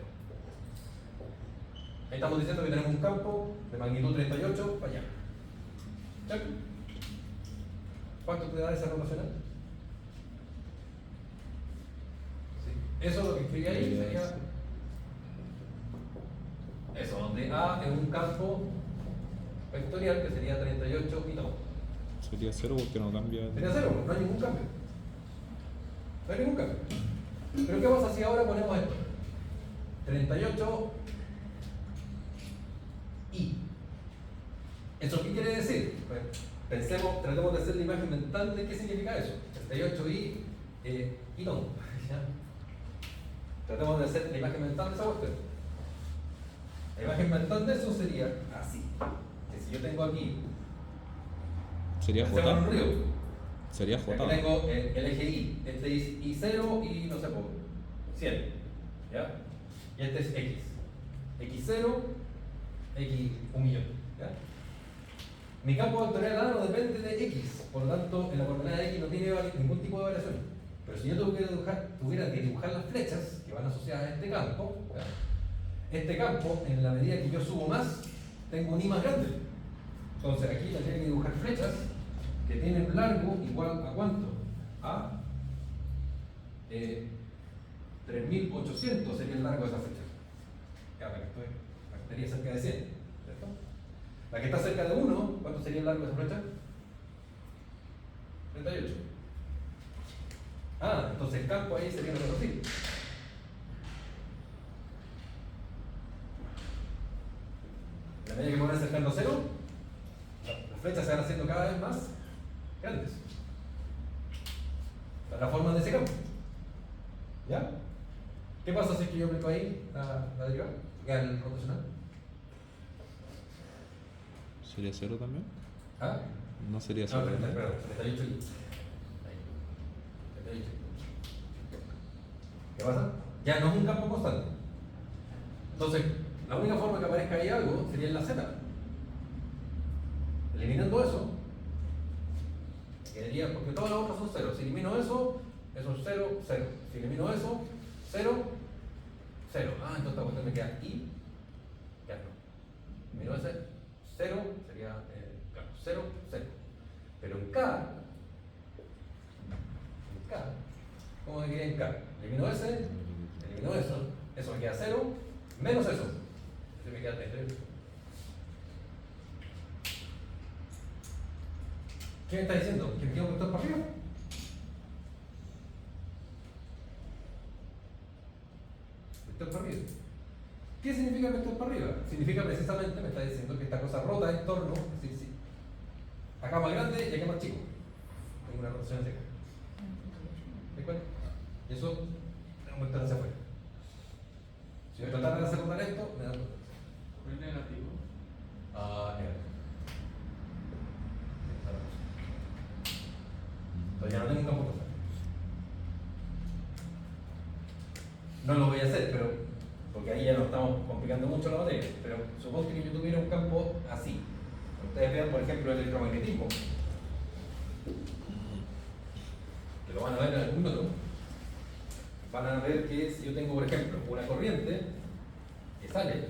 Ahí estamos diciendo que tenemos un campo de magnitud 38 para allá. ¿Cierto? ¿Cuánto te da esa rotacional? Sí. Eso lo que escribí ahí sería eso, donde A es un campo vectorial que sería 38 y no. Sería 0 porque no cambia. Sería 0, no hay ningún cambio. No hay ningún cambio. Pero ¿qué pasa si ahora ponemos esto? 38 y. ¿Eso qué quiere decir? Pues, pensemos, tratemos de hacer la imagen mental de qué significa eso. 38 y no. ¿Ya? Tratemos de hacer la imagen mental de esa cuestión. La imagen mental de eso sería así. Que si yo tengo aquí, Sería pensemos en un J. río. Sería Aquí J. tengo el eje Y. Este es Y0 y no sé por 100. ¿Ya? Y este es X. X0, X 1.000.000. ¿Ya? Mi campo vectorial A no depende de X. Por lo tanto, en la coordenada X no tiene ningún tipo de variación. Pero si yo tuviera que dibujar las flechas que van asociadas a este campo, ¿ya? Este campo, en la medida que yo subo más, tengo un I más grande. Entonces aquí tendría que dibujar flechas que tienen largo igual a ¿cuánto? A 3800 sería el largo de esa flecha. Ya, la que estaría cerca de 100, ¿cierto? La que está cerca de 1, ¿cuánto sería el largo de esa flecha? 38. Ah, entonces el campo ahí sería así. ¿Ya? ¿Qué pasa si es que yo aplico ahí la derivada? El rotacional. ¿Sería 0 también? ¿Ah? No sería No, 0. perdón, 38 aquí. Ahí. 38. ¿Qué pasa? Ya no es un campo constante. Entonces, la única forma que aparezca ahí algo sería en la z. Eliminando eso, quedaría, porque todas las otras son 0. Si elimino eso es 0, 0. Si elimino eso, 0, 0. Ah, entonces esta cuestión me queda i, ya no. Elimino ese, 0 sería, claro, 0, 0. Pero en K, ¿cómo me queda en K? Elimino ese, elimino eso me queda 0, menos eso. Ese me queda 3. ¿Qué me está diciendo? ¿Que me queda un vector para arriba? Vector para arriba. ¿Qué significa el vector para arriba? Significa precisamente, me está diciendo que esta cosa rota en torno, es decir, acá más grande y acá más chico. Tengo una rotación seca. ¿De acuerdo? Y eso es un vector hacia afuera. Si yo tratara de hacer rotar esto, me da un vector. ¿Es negativo? Negativo. Entonces ya no tengo un campo constante. No lo voy a hacer, pero porque ahí ya nos estamos complicando mucho la materia. Pero suponte que yo tuviera un campo así. Ustedes vean, por ejemplo, el electromagnetismo. Que lo van a ver en algún minuto. Van a ver que si yo tengo, por ejemplo, una corriente que sale,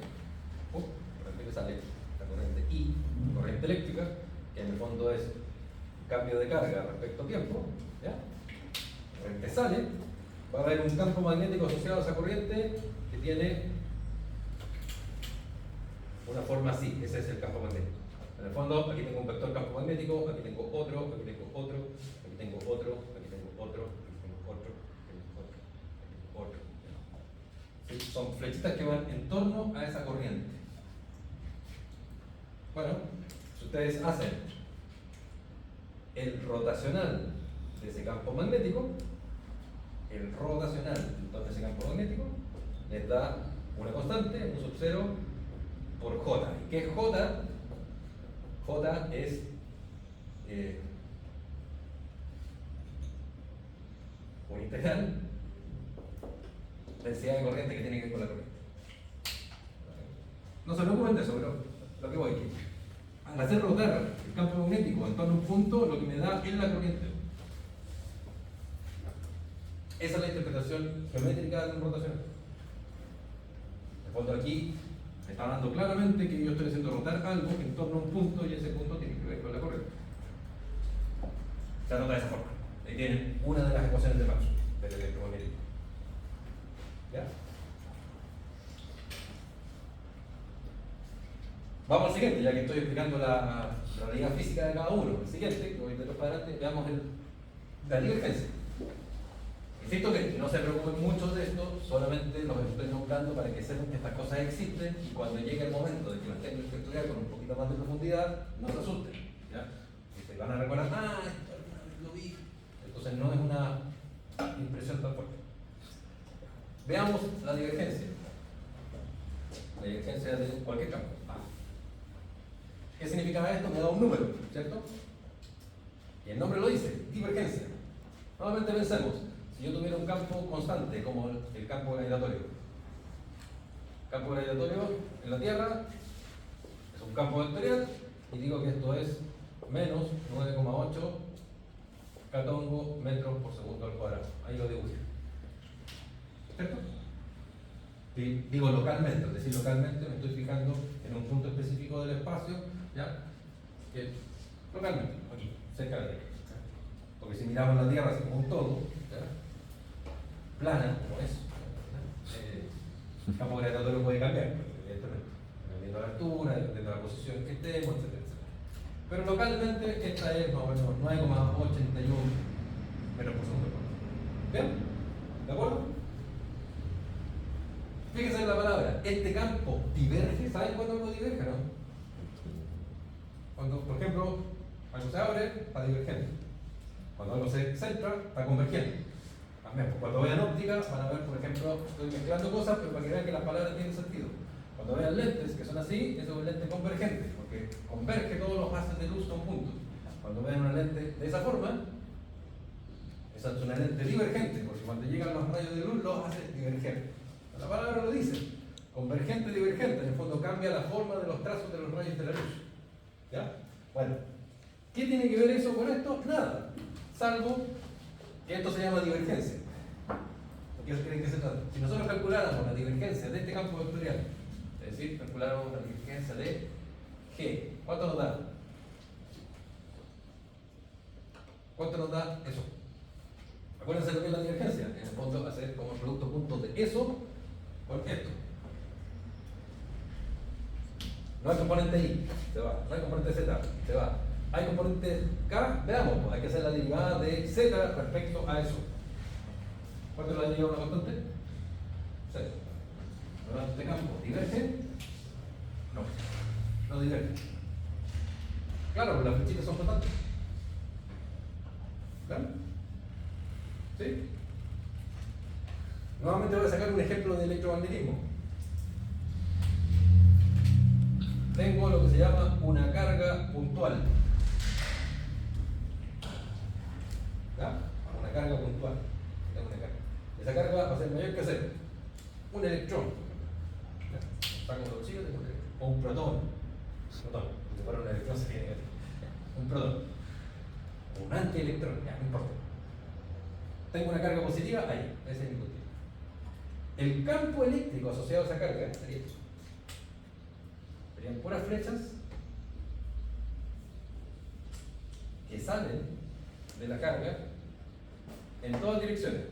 la corriente I, corriente eléctrica, que en el fondo es cambio de carga respecto a tiempo, ¿ya? La corriente sale, va a haber un campo magnético asociado a esa corriente que tiene una forma así, ese es el campo magnético. En el fondo, aquí tengo un vector campo magnético, aquí tengo otro, aquí tengo otro, aquí tengo otro, aquí tengo otro, aquí tengo otro, aquí tengo otro, aquí tengo otro. ¿Sí? Son flechitas que van en torno a esa corriente. Bueno, si ustedes hacen el rotacional de ese campo magnético, el rotacional en torno a ese campo magnético, les da una constante, un sub 0 por J. ¿Y qué es J? J es un integral, densidad de corriente que tiene que ver con la corriente. No se preocupen de eso, pero lo que voy es que al hacer rotar el campo magnético en torno a un punto, lo que me da es la corriente. Esa es la interpretación geométrica de un rotacional. En el fondo aquí me está dando claramente que yo estoy haciendo rotar algo en torno a un punto y ese punto tiene que ver con la corriente. Se anota de esa forma. Ahí tienen una de las ecuaciones de Maxwell del electromagnetismo. ¿Ya? Vamos al siguiente, ya que estoy explicando la realidad física de cada uno. El siguiente, que voy de atrás para adelante, veamos la divergencia. Insisto que no se preocupen mucho de esto, solamente los estoy nombrando para que sepan que estas cosas existen y cuando llegue el momento de que las tengan que estudiar con un poquito más de profundidad, no se asusten. ¿Ya? Y se van a recordar, esto alguna vez lo vi. Entonces no es una impresión tan fuerte. Veamos la divergencia. La divergencia de cualquier campo. ¿Qué significa esto? Me da un número, ¿cierto? Y el nombre lo dice, divergencia. Nuevamente pensemos, si yo tuviera un campo constante como el campo gravitatorio. El campo gravitatorio en la Tierra es un campo vectorial y digo que esto es menos 9,8 catongo metros por segundo al cuadrado. Ahí lo dibujé. ¿Cierto? Digo localmente, es decir, localmente me estoy fijando en un punto específico del espacio, ¿ya? Que localmente, aquí, cerca de la Tierra. Porque si miramos la Tierra así como un todo, ¿ya? Plana, como es, el campo gravitatorio puede cambiar, evidentemente, dependiendo de la altura, dependiendo de la posición en que estemos, etc. Pero localmente esta es más o menos 9,81 metros por segundo. ¿Bien? ¿De acuerdo? Fíjense en la palabra, este campo diverge. ¿Saben cuándo algo diverge, no? Cuando, por ejemplo, algo se abre, está divergiendo. Cuando algo se centra, está convergiendo. También, pues, cuando vean óptica van a ver, por ejemplo, estoy mezclando cosas, pero para que vean que las palabras tienen sentido. Cuando vean lentes que son así, eso es un lente convergente, porque converge todos los haces de luz conjuntos. Cuando vean una lente de esa forma, esa es una lente divergente, porque cuando llegan los rayos de luz los hace diverger. La palabra lo dice, convergente, divergente, en el fondo cambia la forma de los trazos de los rayos de la luz. ¿Ya? Bueno, ¿qué tiene que ver eso con esto? Nada, salvo que esto se llama divergencia. ¿Qué creen que se trata? Si nosotros calculáramos la divergencia de este campo vectorial, es decir, calculáramos la divergencia de G, ¿cuánto nos da? ¿Cuánto nos da eso? Acuérdense lo que es la divergencia, en el fondo hacer como el producto punto de eso con esto. No hay componente I, se va. No hay componente Z, se va. Hay componente K, veamos, pues, hay que hacer la derivada de Z respecto a eso. ¿Cuánto es la derivada de una constante? Z. Este campo diverge. No diverge. Claro, las flechitas son constantes. ¿Claro? ¿Sí? Nuevamente voy a sacar un ejemplo de electromagnetismo. Tengo lo que se llama una carga puntual. ¿Ya? Una carga puntual. Tengo una carga. Esa carga va a ser mayor que cero. Un electrón. ¿Ya? Saco un bolsillo, tengo un electrón. O un protón. Protón. Si fuera un electrón sería negativo. Un protón. Un antielectrón. Ya, no importa. Tengo una carga positiva ahí. Ese es mi punto. El campo eléctrico asociado a esa carga sería esto. Serían puras flechas que salen de la carga en todas direcciones.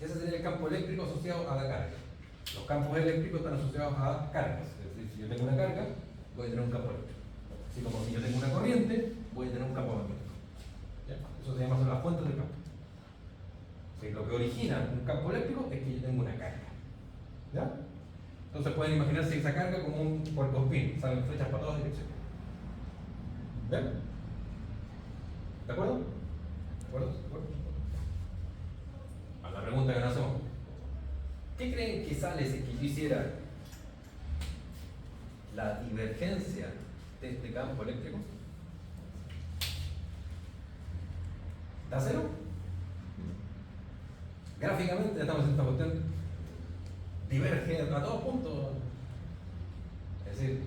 Ese sería el campo eléctrico asociado a la carga. Los campos eléctricos están asociados a cargas. Es decir, si yo tengo una carga, voy a tener un campo eléctrico. Así como si yo tengo una corriente, voy a tener un campo magnético. ¿Ya? Eso se llama son las fuentes del campo. O sea, lo que origina un campo eléctrico es que yo tengo una carga. ¿Ya? Entonces pueden imaginarse esa carga como un puercoespín, salen flechas para todas direcciones. ¿Ven? ¿De acuerdo? ¿De acuerdo? ¿De acuerdo? A la pregunta que nos hacemos: ¿qué creen que sale si yo hiciera la divergencia de este campo eléctrico? ¿Da cero? Gráficamente estamos en esta cuestión diverge a todos puntos. Es decir,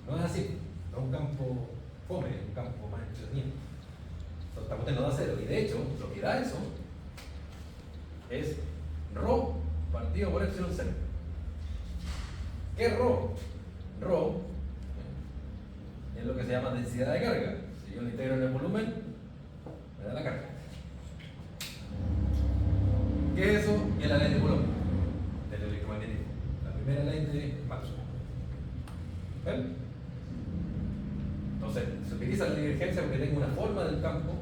no es así, no es un campo fome, es un campo más entretenido. Esta cuestión no da cero, y de hecho, lo que da eso es ρ partido por epsilon cero. ¿Qué es ρ? ρ es lo que se llama densidad de carga. Si yo lo integro en el volumen, me da la carga. ¿Qué es eso? Es la ley de Coulomb del electromagnetismo. La primera ley de Maxwell. ¿Ven? Entonces, se utiliza la divergencia porque tengo una forma del campo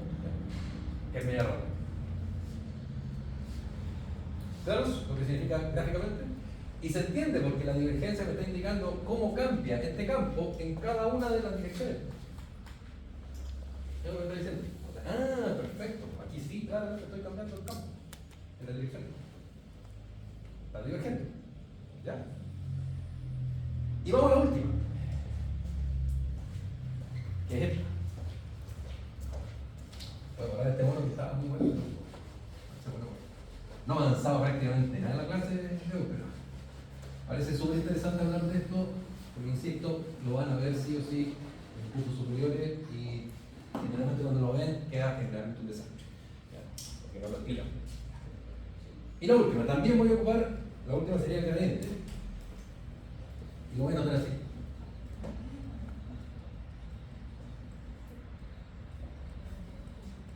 que es media rara. ¿Claros? Lo que significa gráficamente. Y se entiende porque la divergencia me está indicando cómo cambia este campo en cada una de las direcciones. ¿Qué es lo que está diciendo? Ah, perfecto. Aquí sí, claro, estoy cambiando el campo en la dirección. La divergente. ¿Ya? Y vamos a la última. ¿Qué es esta? Voy a parar este mono que estaba muy bueno. No avanzaba prácticamente nada en la clase de hoy, pero parece súper interesante hablar de esto, porque insisto, lo van a ver sí o sí en cursos superiores y generalmente cuando lo ven queda generalmente un desastre, ¿ya? Porque no lo explican. Y la última, también voy a ocupar, la última sería el gradiente, y lo voy a anotar así.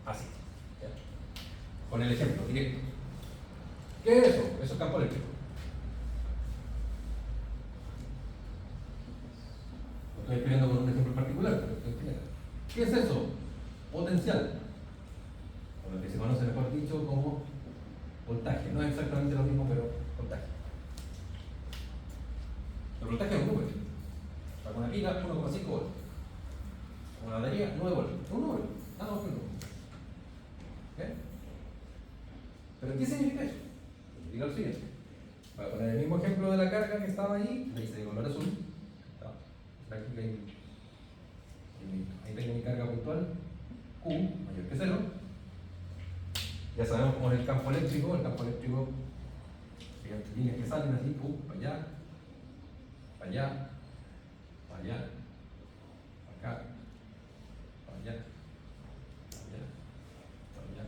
Así, ¿ya? Con el ejemplo directo. ¿Qué es eso? Eso es campo eléctrico. Lo estoy explicando con un ejemplo particular, pero estoy explicando. ¿Qué es eso? Potencial. O lo que se conoce, mejor dicho, como voltaje. No es exactamente lo mismo, pero voltaje. El voltaje es un número. Para una pila, 1,5 volts. Con una batería, 9 volts. ¿Un número? Ah, no, es un número. ¿Pero qué significa eso? Significa lo siguiente. Voy a poner el mismo ejemplo de la carga que estaba ahí, le hice de color azul. Aquí ahí tengo mi carga puntual, Q mayor que 0. Ya sabemos cómo es el campo eléctrico. El campo eléctrico, fíjate, líneas que salen así, para allá, para allá, para allá, para acá, para allá, para allá, para allá,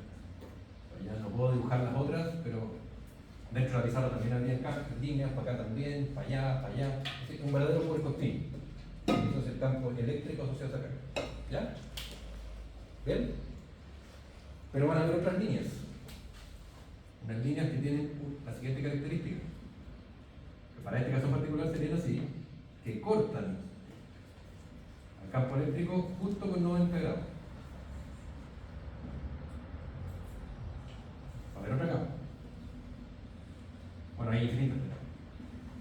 para allá. No puedo dibujar las otras, pero dentro de la pizarra también había líneas, para acá también, para allá, para allá. Es un verdadero puercospín. Eso es el campo eléctrico asociado a esa carga. ¿Ya? ¿Bien? Pero van a haber otras líneas. Unas líneas que tienen la siguiente característica. Que para este caso en particular serían así, que cortan al campo eléctrico justo con 90 grados. Va a haber otra capa. Bueno, hay infinitas,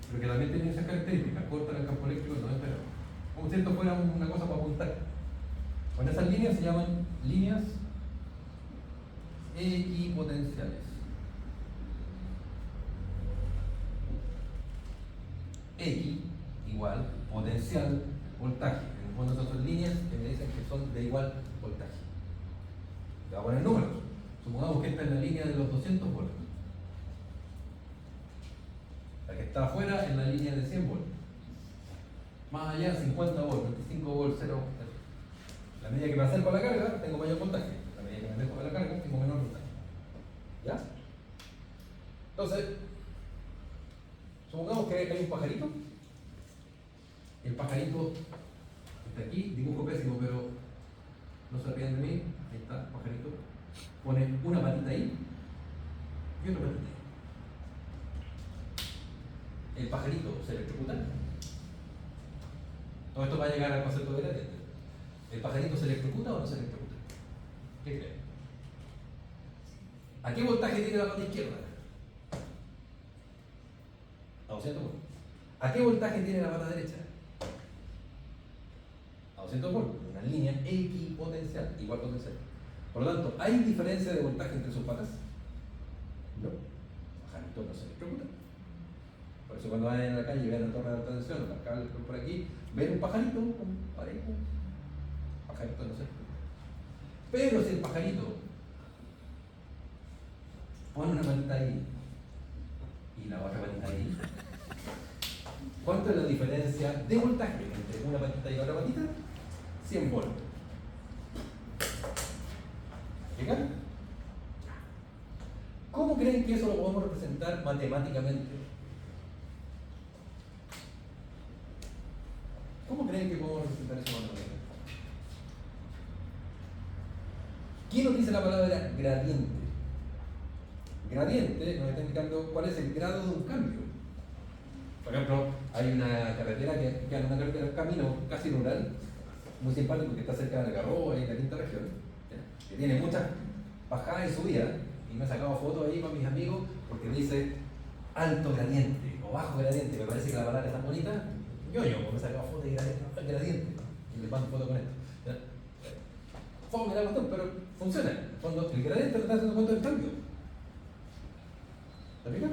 pero que también tienen esas características, cortan el campo eléctrico en 90 grados. Como si esto fuera una cosa para apuntar. Bueno, esas líneas se llaman líneas equipotenciales. X igual potencial voltaje. En el fondo esas son líneas que me dicen que son de igual voltaje. Le voy a poner números. Supongamos que esta es la línea de los 200 volts. La que está afuera es la línea de 100 volts. Más allá 50 volts, 25 volts, 0. La medida que me acerco a la carga, tengo mayor voltaje. La medida que me alejo de la carga, tengo menor voltaje. ¿Ya? Entonces, supongamos que hay un pajarito. El pajarito está aquí, dibujo pésimo, pero no se rían de mí. Ahí está, el pajarito. Pone una patita ahí y otra patita ahí. El pajarito se electrocuta. Todo esto va a llegar al concepto de gradiente. ¿El pajarito se electrocuta o no se electrocuta? ¿Qué creen? ¿A qué voltaje tiene la pata izquierda? A 200 volts. ¿A qué voltaje tiene la pata derecha? A 200 volts. Una línea equipotencial, igual potencial. Por lo tanto, ¿hay diferencia de voltaje entre sus patas? No. El pajarito no se electrocuta. Por eso cuando vayan en la calle y vean la torre de alta tensión, los cables por aquí, ven un pajarito, parejo. Pajarito no se electrocuta. Pero si el pajarito pone una patita ahí y la otra patita ahí, ¿cuánto es la diferencia de voltaje entre una patita y la otra patita? 100 volts. ¿Llegan? ¿Cómo creen que eso lo podemos representar matemáticamente? ¿Cómo creen que podemos representar eso matemáticamente? ¿Quién utiliza la palabra gradiente? Gradiente nos está indicando cuál es el grado de un cambio. Por ejemplo, hay una carretera un camino casi rural, muy simpático, que está cerca de Algarrobo, ahí en la quinta región, ¿ya? Que tiene muchas bajadas y subidas, y me he sacado fotos ahí para mis amigos porque dice alto gradiente o bajo gradiente. Me parece que la palabra es tan bonita, yo me he sacado fotos de gradiente y les mando fotos con esto. Fome la cuestión, pero funciona. Cuando el gradiente te está haciendo cuenta del cambio. ¿Te fijas?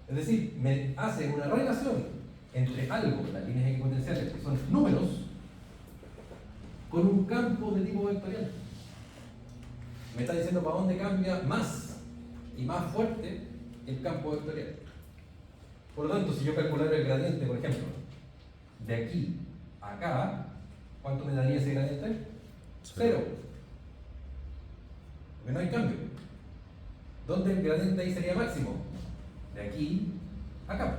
Es decir, me hace una relación entre algo, las líneas equipotenciales, que son números, con un campo de tipo vectorial. Me está diciendo para dónde cambia más y más fuerte el campo vectorial. Por lo tanto, si yo calculara el gradiente, por ejemplo, de aquí a acá, ¿cuánto me daría ese gradiente? 0. Porque no hay cambio. ¿Dónde el gradiente ahí sería máximo? De aquí a acá.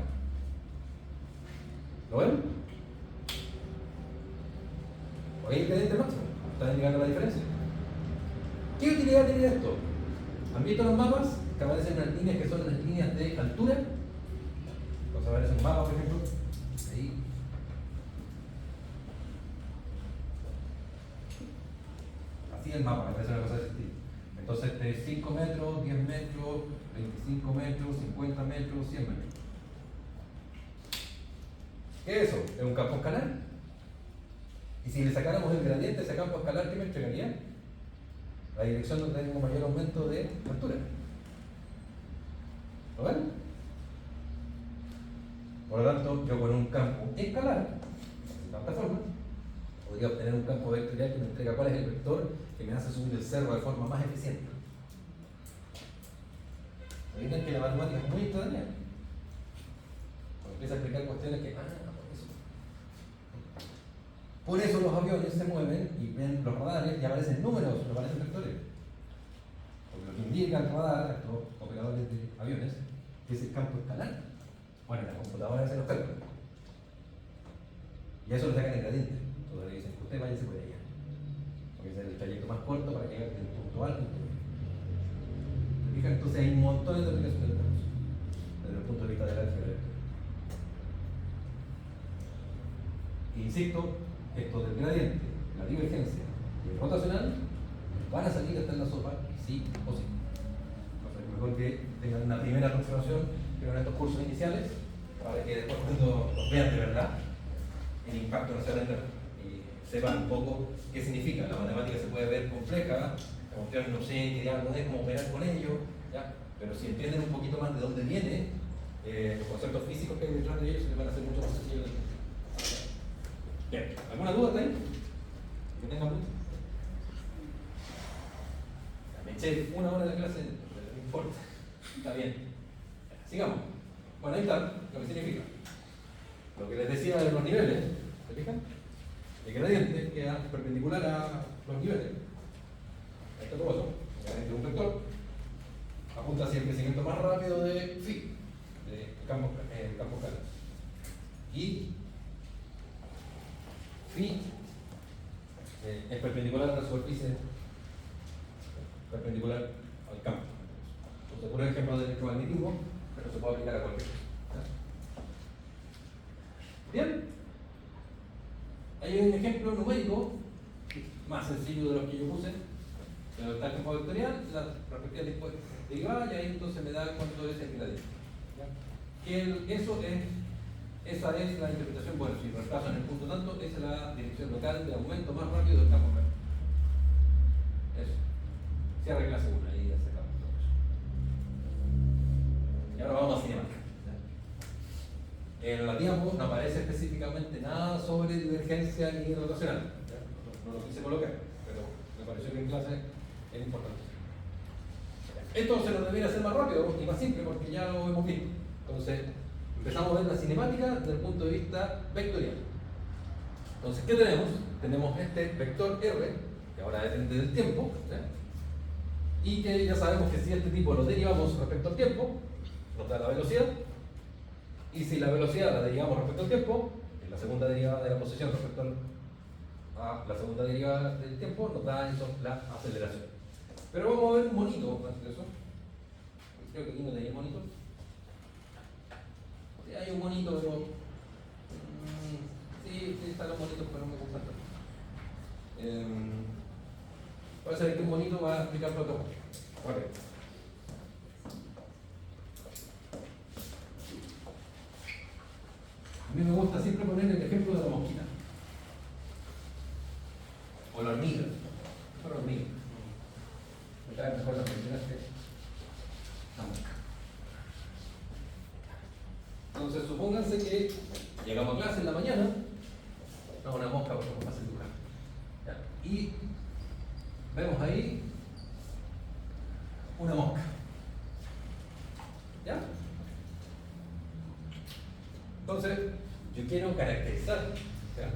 ¿Lo ven? Porque el gradiente máximo. Está indicando la diferencia. ¿Qué utilidad tiene esto? ¿Han visto los mapas? Que aparecen unas líneas que son las líneas de altura. Entonces aparece un mapa, por ejemplo. Ahí. Así es el mapa, me parece una cosa de ese estilo. Entonces, de 5 metros, 10 metros, 25 metros, 50 metros, 100 metros. ¿Qué es eso? Es un campo escalar. Y si le sacáramos el gradiente a ese campo escalar, ¿qué me entregaría? la dirección donde tengo mayor aumento de altura. ¿Lo ven? Por lo tanto, yo con un campo escalar, de tanta forma, podría obtener un campo vectorial que me entrega cuál es el vector que me hace subir el cerro de forma más eficiente. Fíjense que la matemática es muy instantánea. Cuando empieza a explicar cuestiones que, por eso los aviones se mueven y ven los radares y aparecen números, no aparecen vectores. Porque lo que indica el radar, estos operadores de aviones, es el campo escalar. Bueno, la computadora hace los cálculos. Y eso lo sacan en gradiente. Entonces le dicen, usted váyase por allá. Porque ese es el trayecto más corto para llegar del punto A al punto B. Entonces hay montones de aplicaciones de datos desde el punto de vista del álgebra vectorial. Insisto, esto del gradiente, la divergencia y el rotacional van a salir hasta en la sopa, sí o sí. Entonces es mejor que tengan una primera aproximación que en estos cursos iniciales, para que después cuando los vean de verdad, el impacto no sea tan grande y sepan un poco qué significa. La matemática se puede ver compleja, la cuestión no sé qué algo es, cómo operar con ello, ¿ya? Pero si entienden un poquito más de dónde viene, los conceptos físicos que hay detrás de ellos se les van a hacer mucho más sencillos. Bien, ¿alguna duda hasta ahí? ¿Que tengan dudas? Me eché una hora de la clase, pero no importa. Está bien. Sigamos. Bueno, ahí está lo que significa. Lo que les decía de los niveles, ¿se fijan? El gradiente queda perpendicular a los niveles. Ahí está todo eso. El gradiente de un vector apunta hacia el crecimiento más rápido de phi, de campo escalar. Y phi es perpendicular a la superficie, perpendicular al campo. Entonces, por ejemplo del electromagnetismo, pero se puede aplicar a cualquier cosa. Bien, hay un ejemplo numérico más sencillo de los que yo puse. Está el campo vectorial, la perspectiva derivada, y ahí entonces me da cuánto es el gradiente. Esa es la interpretación. Bueno, si reemplazo en el punto tanto, esa es la dirección local de aumento más rápido del campo vectorial. Eso. Cierra clase 1, ahí ya sacamos todo eso. Y ahora vamos a cinemática. En la diapo no aparece específicamente nada sobre divergencia ni rotacional. No lo quise colocar, pero me pareció que en clase es importante. Esto se lo debería hacer más rápido y más simple porque ya lo hemos visto. Entonces, empezamos a ver la cinemática desde el punto de vista vectorial. Entonces, ¿qué tenemos? Tenemos este vector R, que ahora depende del tiempo, y que ya sabemos que si este tipo lo derivamos respecto al tiempo, nos da la velocidad. Y si la velocidad la derivamos respecto al tiempo, que es la segunda derivada de la posición respecto a la segunda derivada del tiempo, nos da eso, la aceleración. Pero vamos a ver un monito antes de eso. Creo que aquí no tenía monito. Sí, hay un monito, pero. Sí, están los monitos, pero no me gustan tanto. Puede ser que un monito va a explicar todo esto. Okay. A mí me gusta siempre poner el ejemplo de la mosquita. O la hormiga. Mejor la hormiga. Me cae mejor las menciones que la mosca. Entonces, supónganse que llegamos a clase en la mañana. No, una mosca porque es más fácil dibujar. Y vemos ahí una mosca. ¿Ya? Entonces, yo quiero caracterizar, ¿ya?,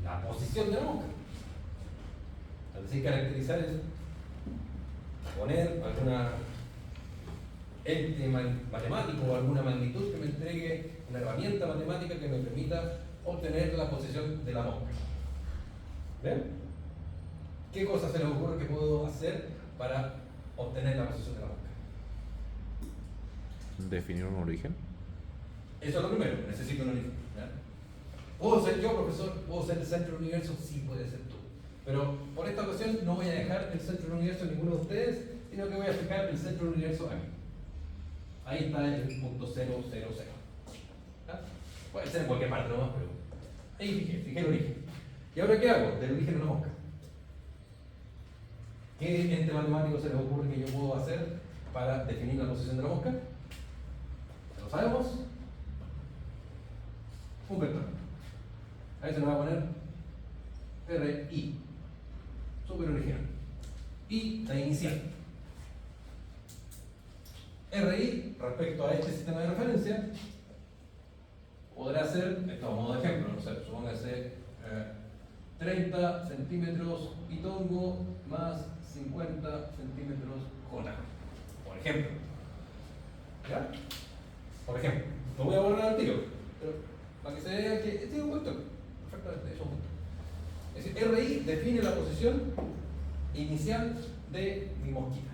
la posición de la mosca. Al decir caracterizar es poner alguna ente matemático o alguna magnitud que me entregue una herramienta matemática que me permita obtener la posición de la mosca. ¿Ven? ¿Qué cosas se les ocurre que puedo hacer para obtener la posición de la mosca? Definir un origen. Eso es lo primero, necesito un origen. ¿Ya? ¿Puedo ser yo, profesor? ¿Puedo ser el centro del universo? Sí, puede ser tú. Pero por esta ocasión no voy a dejar el centro del universo en ninguno de ustedes, sino que voy a fijar el centro del universo aquí. Ahí está el punto 0, 0, 0. ¿Ya? Puede ser en cualquier parte nomás, pero ahí fijé el origen. ¿Y ahora qué hago? Del origen de una mosca. ¿Qué ente matemático se les ocurre que yo puedo hacer para definir la posición de la mosca? ¿Lo sabemos? Un vector. Ahí se nos va a poner RI, súper original. Y la inicial. RI, respecto a este sistema de referencia, podrá ser, esto a modo de ejemplo, no sé, supóngase 30 centímetros pitongo más 50 centímetros J, por ejemplo. ¿Ya? Por ejemplo, lo voy a borrar al tiro, pero para que se vea que este es un vector, perfectamente, es un vector. Es decir, RI define la posición inicial de mi mosquita.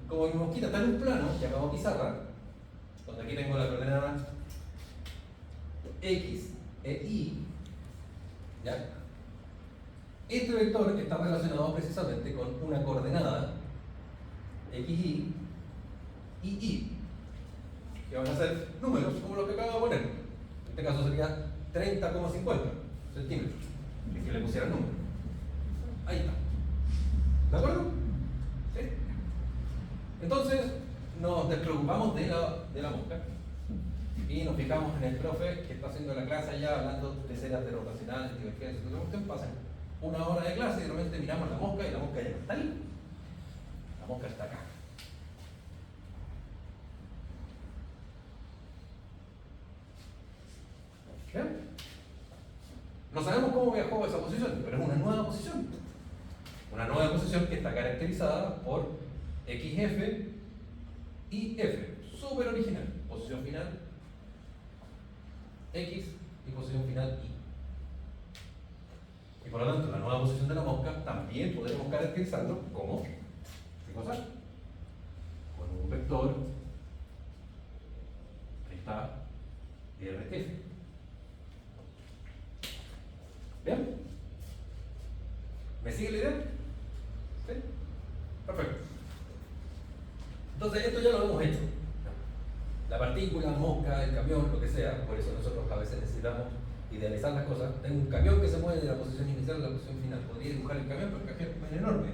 Como mi mosquita está en un plano llamado pizarra, donde aquí tengo la coordenada X e Y, ¿ya? Este vector está relacionado precisamente con una coordenada XY y Y, que van a ser números como los que acabo de poner. En este caso sería 30,50 centímetros, que le pusiera el número. Ahí está. ¿De acuerdo? ¿Sí? Entonces, nos despreocupamos de la mosca y nos fijamos en el profe que está haciendo la clase allá hablando de series rotacionales, divergencias, y todo lo pasan una hora de clase y de repente miramos la mosca y la mosca ya no está ahí. La mosca está acá. ¿Bien? No sabemos cómo viajó a esa posición, pero es una nueva posición. Una nueva posición que está caracterizada por XF y F. Súper original. Posición final X y posición final Y. Y por lo tanto, la nueva posición de la mosca también podemos caracterizarlo como, ¿qué cosa? Con un vector, ahí está, RF. ¿Bien? ¿Me sigue la idea? ¿Sí? Perfecto. Entonces, esto ya lo hemos hecho. La partícula, mosca, el camión, lo que sea, por eso nosotros a veces necesitamos idealizar las cosas. Tengo un camión que se mueve de la posición inicial a la posición final. Podría dibujar el camión, pero el camión es enorme.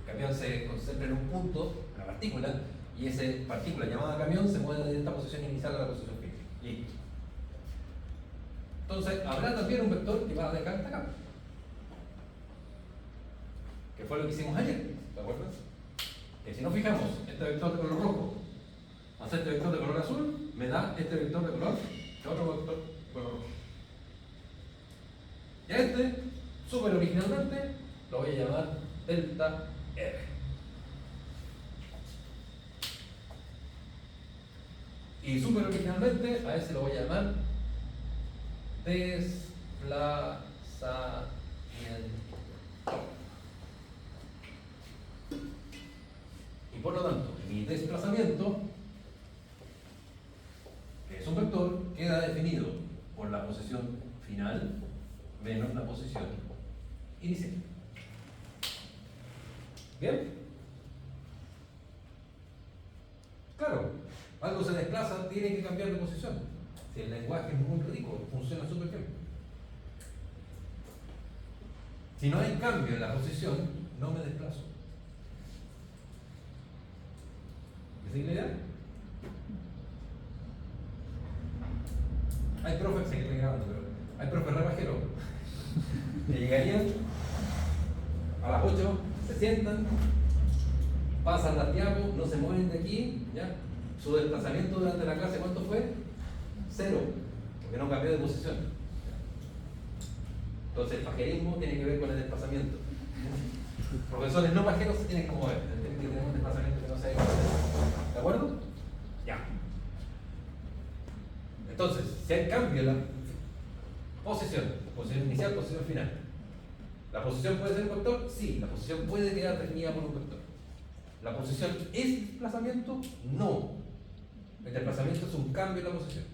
El camión se concentra en un punto, la partícula, y esa partícula llamada camión se mueve de esta posición inicial a la posición final. Listo. Entonces, habrá también un vector que va de acá hasta acá. Que fue lo que hicimos ayer, ¿te acuerdas? Que si nos fijamos, este vector de color rojo más este vector de color azul, me da este vector de color, otro vector de color rojo. Y a este, súper originalmente, lo voy a llamar delta R. Y súper originalmente, a ese lo voy a llamar desplazamiento. Y por lo tanto, mi desplazamiento, que es un vector, queda definido por la posición final menos la posición inicial. ¿Bien? Claro, algo se desplaza, tiene que cambiar de posición. Si el lenguaje es muy rico, funciona súper bien. Si no hay cambio en la posición, no me desplazo. ¿Me sigue la idea? Hay profes, sé que estoy grabando, pero hay profes rebajeros que llegarían a las 8, se sientan, pasan las diapos, no se mueven de aquí, ¿ya? Su desplazamiento durante la clase, ¿cuánto fue? 0, porque no cambió de posición. Entonces el pajerismo tiene que ver con el desplazamiento. Profesores no pajeros se tienen que mover, tienen que tener un desplazamiento que no sea igual. ¿De acuerdo? Ya. Entonces, si hay cambio en la posición inicial, posición final, ¿la posición puede ser un vector? Sí, la posición puede quedar definida por un vector. ¿La posición es desplazamiento? No. El desplazamiento es un cambio en la posición.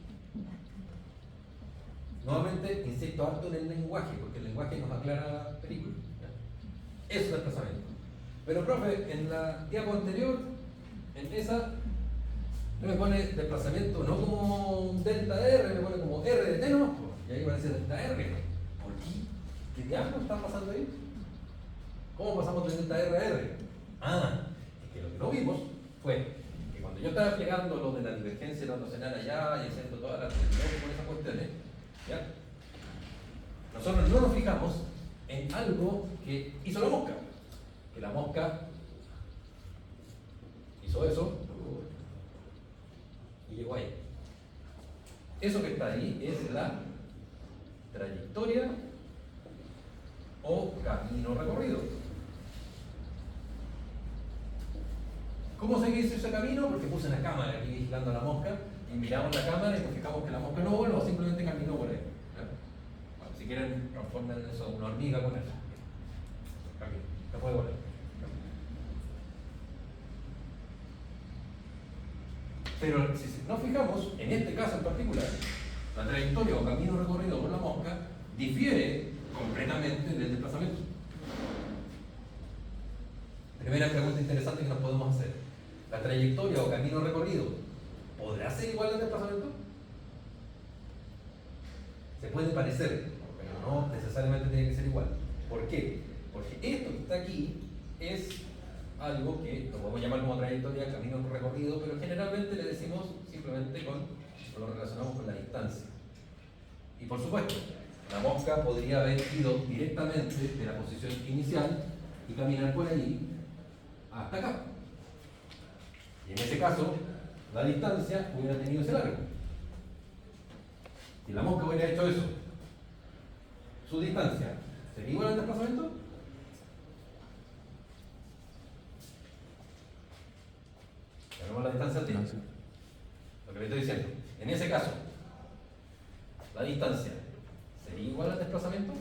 Nuevamente, insisto harto en el lenguaje, porque el lenguaje nos aclara la película. ¿Ya? Eso es desplazamiento. Pero, profe, en la diapo anterior, en esa, no me pone desplazamiento no como un delta R, me pone como R de T, ¿no? Y ahí va a decir delta R. ¿Por qué? ¿Qué diablos está pasando ahí? ¿Cómo pasamos de delta R a R? Es que lo que no vimos fue que cuando yo estaba explicando lo de la divergencia rotacional allá y haciendo todas las con esas cuestiones, ¿ya? Nosotros no nos fijamos en algo que hizo la mosca. Que la mosca hizo eso y llegó ahí. Eso que está ahí es la trayectoria o camino recorrido. ¿Cómo se hizo ese camino? Porque puse una cámara aquí vigilando a la mosca y miramos la cámara y nos fijamos que la mosca no voló, simplemente caminó por ahí. ¿Ya? Bueno, si quieren, transformen eso en una hormiga con eso. Camino, no puede volar. Pero si nos fijamos, en este caso en particular, la trayectoria o camino recorrido por la mosca difiere completamente del desplazamiento. Primera pregunta interesante que nos podemos hacer. ¿La trayectoria o camino recorrido podrá ser igual al desplazamiento? Se puede parecer, pero no necesariamente tiene que ser igual. ¿Por qué? Porque esto que está aquí es algo que lo podemos llamar como trayectoria, camino recorrido, pero generalmente le decimos simplemente lo relacionamos con la distancia. Y por supuesto, la mosca podría haber ido directamente de la posición inicial y caminar por ahí hasta acá. Y en ese caso, la distancia hubiera tenido ese largo. Si la mosca hubiera hecho eso, su distancia, ¿sería igual al desplazamiento? Tenemos la distancia al tiempo. Lo que le estoy diciendo. En ese caso, la distancia, ¿sería igual al desplazamiento?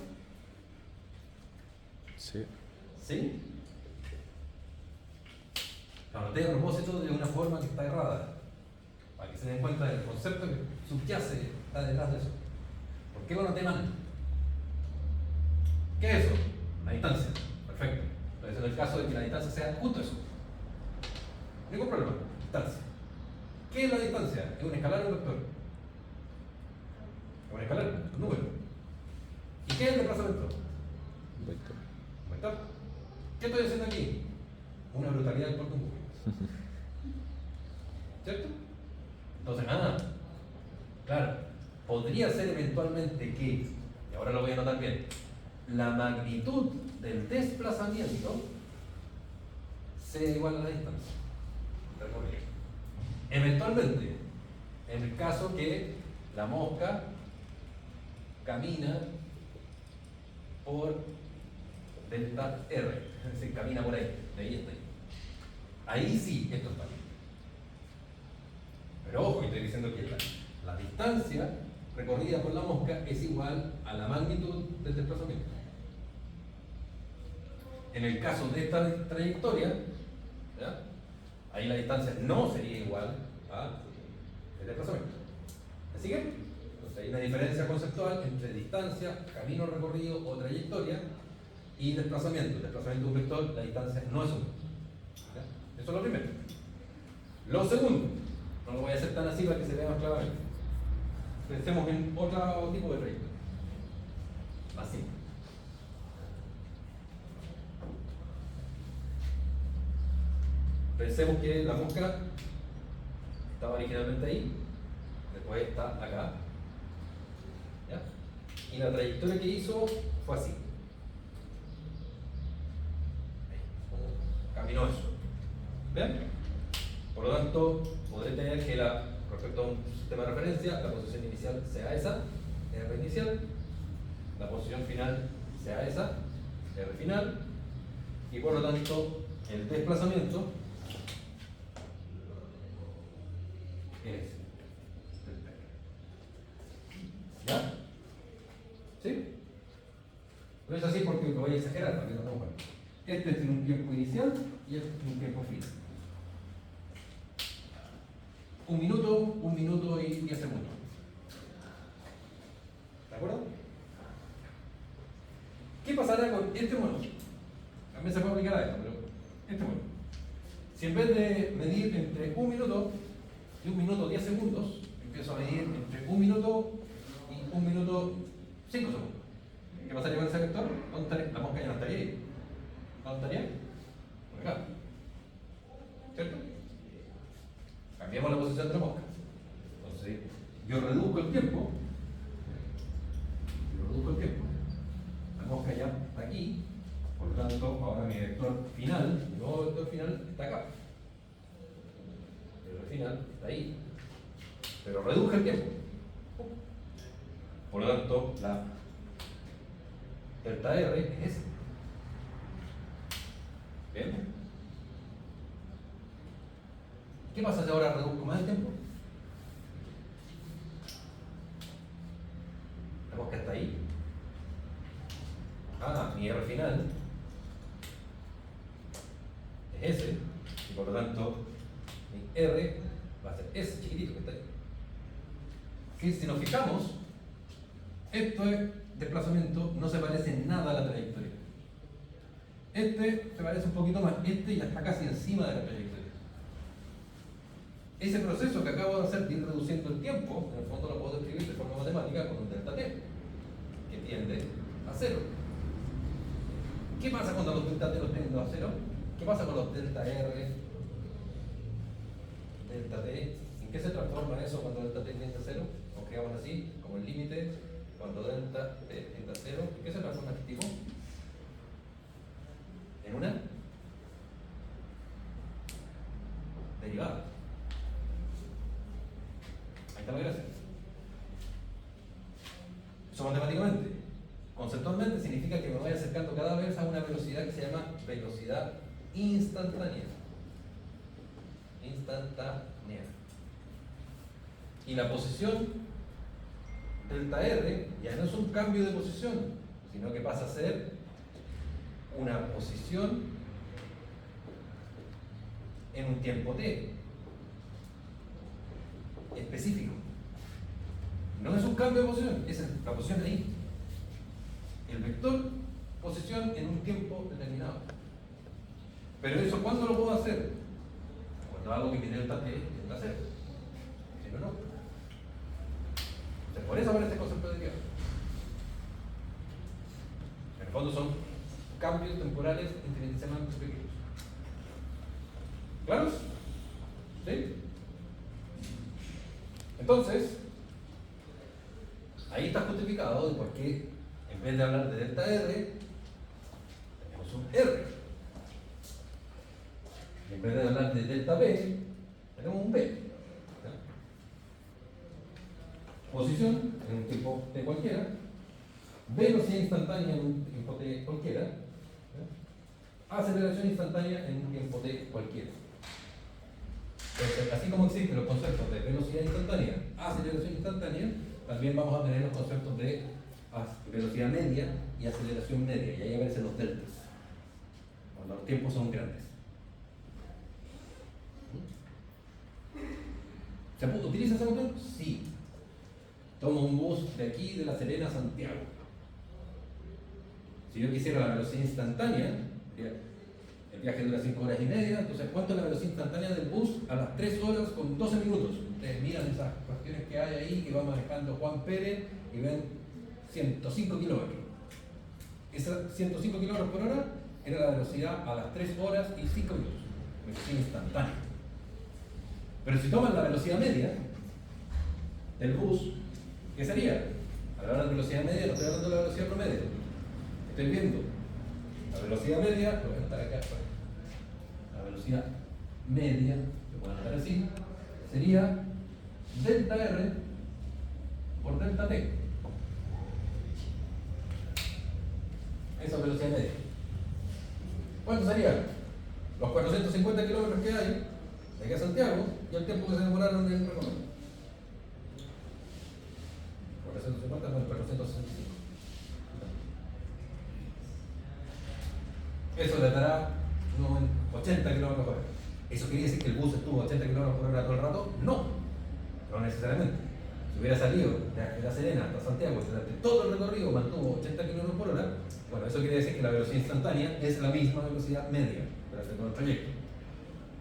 Sí. ¿Sí? Lo anoté a propósito de una forma que está errada, para que se den cuenta del concepto que subyace, está detrás de eso. ¿Por qué lo anoté mal? ¿Qué es eso? La distancia. Perfecto. Entonces, en el caso de que la distancia sea justo eso. Ningún problema. Distancia. ¿Qué es la distancia? ¿Es un escalar o un vector? Es un escalar, un número. ¿Y qué es el desplazamiento? Vector. ¿Un vector? ¿Qué estoy haciendo aquí? Una brutalidad por común. ¿Cierto? Entonces, claro, podría ser eventualmente que, y ahora lo voy a anotar bien, la magnitud del desplazamiento sea igual a la distancia recorrida. Eventualmente, en el caso que la mosca camina por delta R, es decir, camina por ahí, de ahí está ahí. Ahí sí, esto está bien. Pero ojo, estoy diciendo que la distancia recorrida por la mosca es igual a la magnitud del desplazamiento. En el caso de esta trayectoria, ¿ya? Ahí la distancia no sería igual al desplazamiento. ¿Me siguen? Entonces hay una diferencia conceptual entre distancia, camino recorrido o trayectoria y desplazamiento. El desplazamiento de un vector, la distancia no es un vector. Eso es lo primero. Lo segundo, no lo voy a hacer tan así para que se vea más claramente. Pensemos en otro tipo de trayectoria. Así. Pensemos que la mosca estaba originalmente ahí, después está acá. ¿Ya? Y la trayectoria que hizo fue así. Caminó eso. ¿Ven? Por lo tanto, podré tener que respecto a un sistema de referencia, la posición inicial sea esa, R inicial, la posición final sea esa, R final, y por lo tanto, el desplazamiento es ¿ya? ¿Sí? No es así porque lo voy a exagerar para que no nos bueno. Este tiene un tiempo inicial y este tiene un tiempo final. 1 minuto y 10 segundos. ¿De acuerdo? ¿Qué pasará con este mono? También se puede aplicar a esto, pero este mono. Si en vez de medir entre 1 minuto y 1 minuto 10 segundos, empiezo a medir entre 1 minuto y 1 minuto 5 segundos. ¿Qué pasaría con ese vector? La mosca ya no estaría ahí. ¿Dónde estaría? Por acá. ¿Cierto? Cambiamos la posición de la mosca. Entonces, yo reduzco el tiempo. La mosca ya está aquí. Por lo tanto, ahora mi vector final, mi nuevo vector final está acá. El vector final está ahí. Pero reduje el tiempo. Por lo tanto, la delta R es esa. ¿Bien? ¿Qué pasa si ahora reduzco más el tiempo? La mosca está ahí. Mi R final es ese, y por lo tanto mi R va a ser ese chiquitito que está ahí. Que si nos fijamos, este desplazamiento no se parece en nada a la trayectoria. Este se parece un poquito más, este ya está casi encima de la trayectoria. Ese proceso que acabo de hacer de ir reduciendo el tiempo, en el fondo lo puedo describir de forma matemática con un delta t, que tiende a 0. ¿Qué pasa cuando los delta t los tienden a 0? ¿Qué pasa con los delta r, delta t? ¿En qué se transforma eso cuando delta t tiende a 0? Nos quedamos así, como el límite, cuando delta t tiende a 0. ¿En qué se transforma este tipo? En una derivada. Ahí está la gracia. Eso matemáticamente. Conceptualmente significa que me voy acercando cada vez a una velocidad que se llama velocidad instantánea. Instantánea. Y la posición delta R ya no es un cambio de posición, sino que pasa a ser una posición en un tiempo t específico. No es un cambio de posición, es la posición ahí. El vector posición en un tiempo determinado. Pero eso, ¿cuándo lo puedo hacer? Cuando hago que mi delta t tienda a 0. Si no, no. Entonces, por eso aparece el concepto de desviado. En el fondo son cambios temporales infinitesimamente pequeños. ¿Claros? ¿Sí? Entonces, ahí está justificado de por qué en vez de hablar de delta R, tenemos un R. Y en vez de hablar de delta B, tenemos un B. Posición en un tiempo T cualquiera, velocidad instantánea en un tiempo T cualquiera, aceleración instantánea en un tiempo T cualquiera. Entonces, así como existen los conceptos de velocidad instantánea, aceleración instantánea, también vamos a tener los conceptos de velocidad media y aceleración media, y ahí aparecen los deltas, cuando los tiempos son grandes. ¿Se utiliza ese botón? Sí. Tomo un bus de aquí, de La Serena a Santiago. Si yo quisiera la velocidad instantánea, el viaje dura 5 horas y media, entonces ¿cuánto es la velocidad instantánea del bus? A las 3 horas con 12 minutos. Ustedes miran esas cuestiones que hay ahí, que va manejando Juan Pérez, y ven 105 kilómetros. Esa 105 kilómetros por hora era la velocidad a las 3 horas y 5 minutos. Velocidad instantánea. Pero si toman la velocidad media del bus, ¿qué sería? Al hablar de velocidad media, no estoy hablando de la velocidad promedio. Estoy viendo la velocidad media, lo voy a anotar acá. La velocidad media, lo voy a anotar así, sería delta R por delta T. Esa es velocidad media. ¿Cuánto sería? Los 450 kilómetros que hay de aquí a Santiago y el tiempo que se demoraron en recorrer. 450 con 465. Eso le dará unos 80 kilómetros por hora. ¿Eso quiere decir que el bus estuvo a 80 kilómetros por hora todo el rato? No, no necesariamente. Si hubiera salido de La Serena hasta Santiago y durante todo el recorrido mantuvo 80 kilómetros por hora, bueno, eso quiere decir que la velocidad instantánea es la misma velocidad media durante todo el trayecto.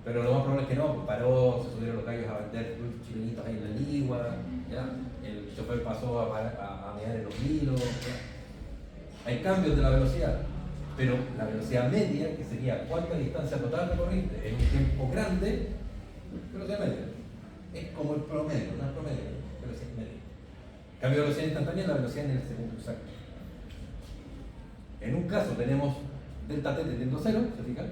Pero lo más probable es que no, pues paró, se subieron los gallos a vender chilenitos ahí en la ligua, ¿ya? El chofer pasó a mear en los hilos, ¿ya? Hay cambios de la velocidad. Pero la velocidad media, que sería cuánta distancia total recorrida en un tiempo grande, velocidad media. Es como el promedio, no es promedio, velocidad media. Cambio de velocidad instantánea, la velocidad en el segundo exacto. En un caso tenemos delta t tendiendo a 0, ¿se fijan?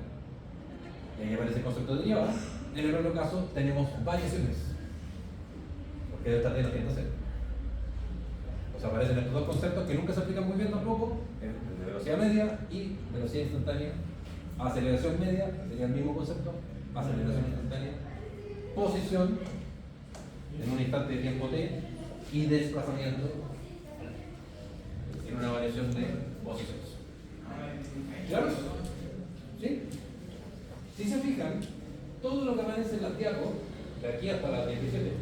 Y ahí aparece el concepto de derivada. En el otro caso tenemos variaciones, porque delta t no tiende a 0. O sea, aparecen estos dos conceptos que nunca se aplican muy bien tampoco, de velocidad media y velocidad instantánea. Aceleración media, sería el mismo concepto, aceleración instantánea. Posición en un instante de tiempo t y desplazamiento en una variación de posiciones. ¿Claro? ¿Sí? Si se fijan, todo lo que aparece en las diapos, de aquí hasta la 17,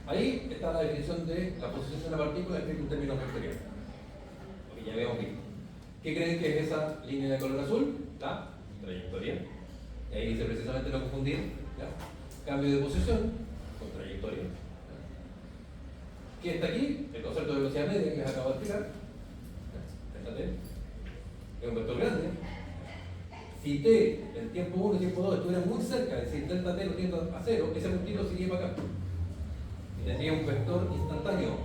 ahí está la definición de la posición de una partícula escrita en términos vectoriales. Lo que ya habíamos visto. ¿Qué creen que es esa línea de color azul? La trayectoria. Y ahí dice precisamente no confundir, ¿ya? Cambio de posición con trayectoria. ¿Qué está aquí? El concepto de velocidad media que les acabo de explicar. Fíjate. Es un vector grande. Si t en tiempo 1 y tiempo 2 estuvieran muy cerca, es decir, delta t no tiende a 0, ese puntito se iría para acá. Y tendría un vector instantáneo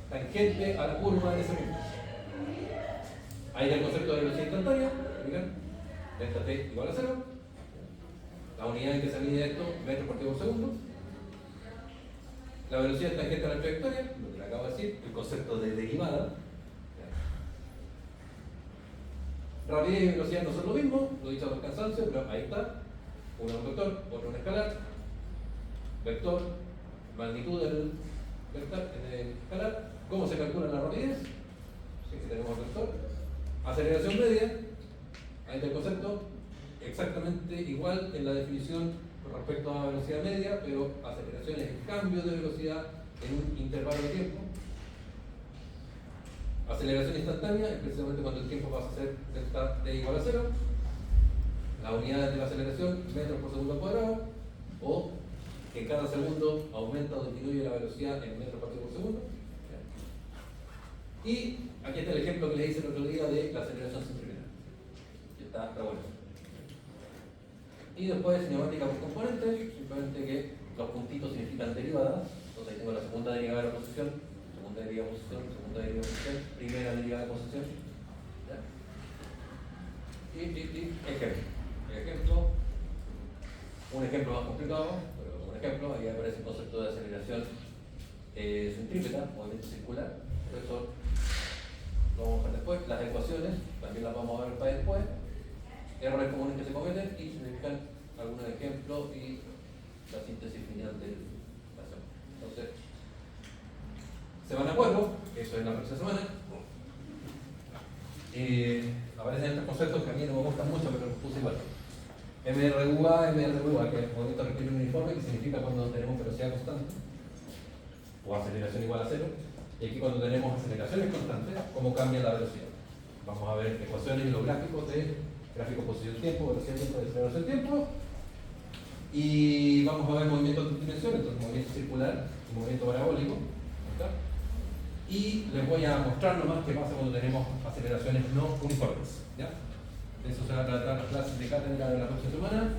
tangente a la curva de ese punto. Ahí está el concepto de velocidad instantánea. Miren, delta t igual a 0. La unidad en que se mide esto, metros por tiempo segundo. La velocidad tangente a la trayectoria, lo que le acabo de decir, el concepto de derivada. Rapidez y velocidad no son lo mismo, lo he dicho al cansancio, pero ahí está. Uno es un vector, otro es un escalar. Vector, magnitud del vector en el escalar. ¿Cómo se calcula la rapidez? Sí, que tenemos el vector. Aceleración media, ahí está el concepto, exactamente igual en la definición con respecto a velocidad media, pero aceleración es el cambio de velocidad en un intervalo de tiempo. Aceleración instantánea es precisamente cuando el tiempo pasa a ser delta t igual a 0. La unidad de la aceleración, metros por segundo al cuadrado, o que cada segundo aumenta o disminuye la velocidad en metros por segundo. Y aquí está el ejemplo que les hice el otro día de la aceleración centrifugal. Que está bueno. Y después cinemática por componentes, simplemente que los puntitos significan derivadas. Entonces ahí tengo la segunda derivada de la posición, segunda derivada de posición, segunda derivada de posición, primera derivada de posición. ¿Ya? Y ejemplo. Un ejemplo más complicado, pero un ejemplo, ahí aparece el concepto de aceleración centrípeta, movimiento circular. Por eso lo vamos a ver después. Las ecuaciones también las vamos a ver para después. Errores comunes que se cometen y significan algunos ejemplos y la síntesis final de la semana. Entonces, semana 4, eso es la próxima semana. Aparecen estos conceptos que a mí no me gustan mucho, pero los puse igual. MRUA, que es movimiento rectilíneo uniforme, que significa cuando tenemos velocidad constante o aceleración igual a 0. Y aquí cuando tenemos aceleraciones constantes, cómo cambia la velocidad. Vamos a ver ecuaciones y los gráficos de gráfico posición-tiempo, velocidad-tiempo, aceleración-tiempo. Y vamos a ver movimientos de dimensión, entonces movimiento circular y movimiento parabólico. ¿Está? Y les voy a mostrar nomás qué pasa cuando tenemos aceleraciones no uniformes. ¿Ya? De eso se va a tratar las clases de cátedra de la próxima semana.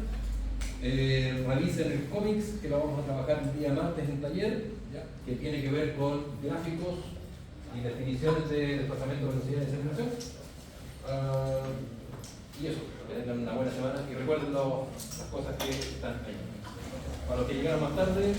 Revisen el cómics que lo vamos a trabajar el día martes en taller, ¿ya? Que tiene que ver con gráficos y definiciones de desplazamiento, velocidad y aceleración. Y eso, que tengan una buena semana y recuerden las cosas que están ahí. Para los que llegaron más tarde,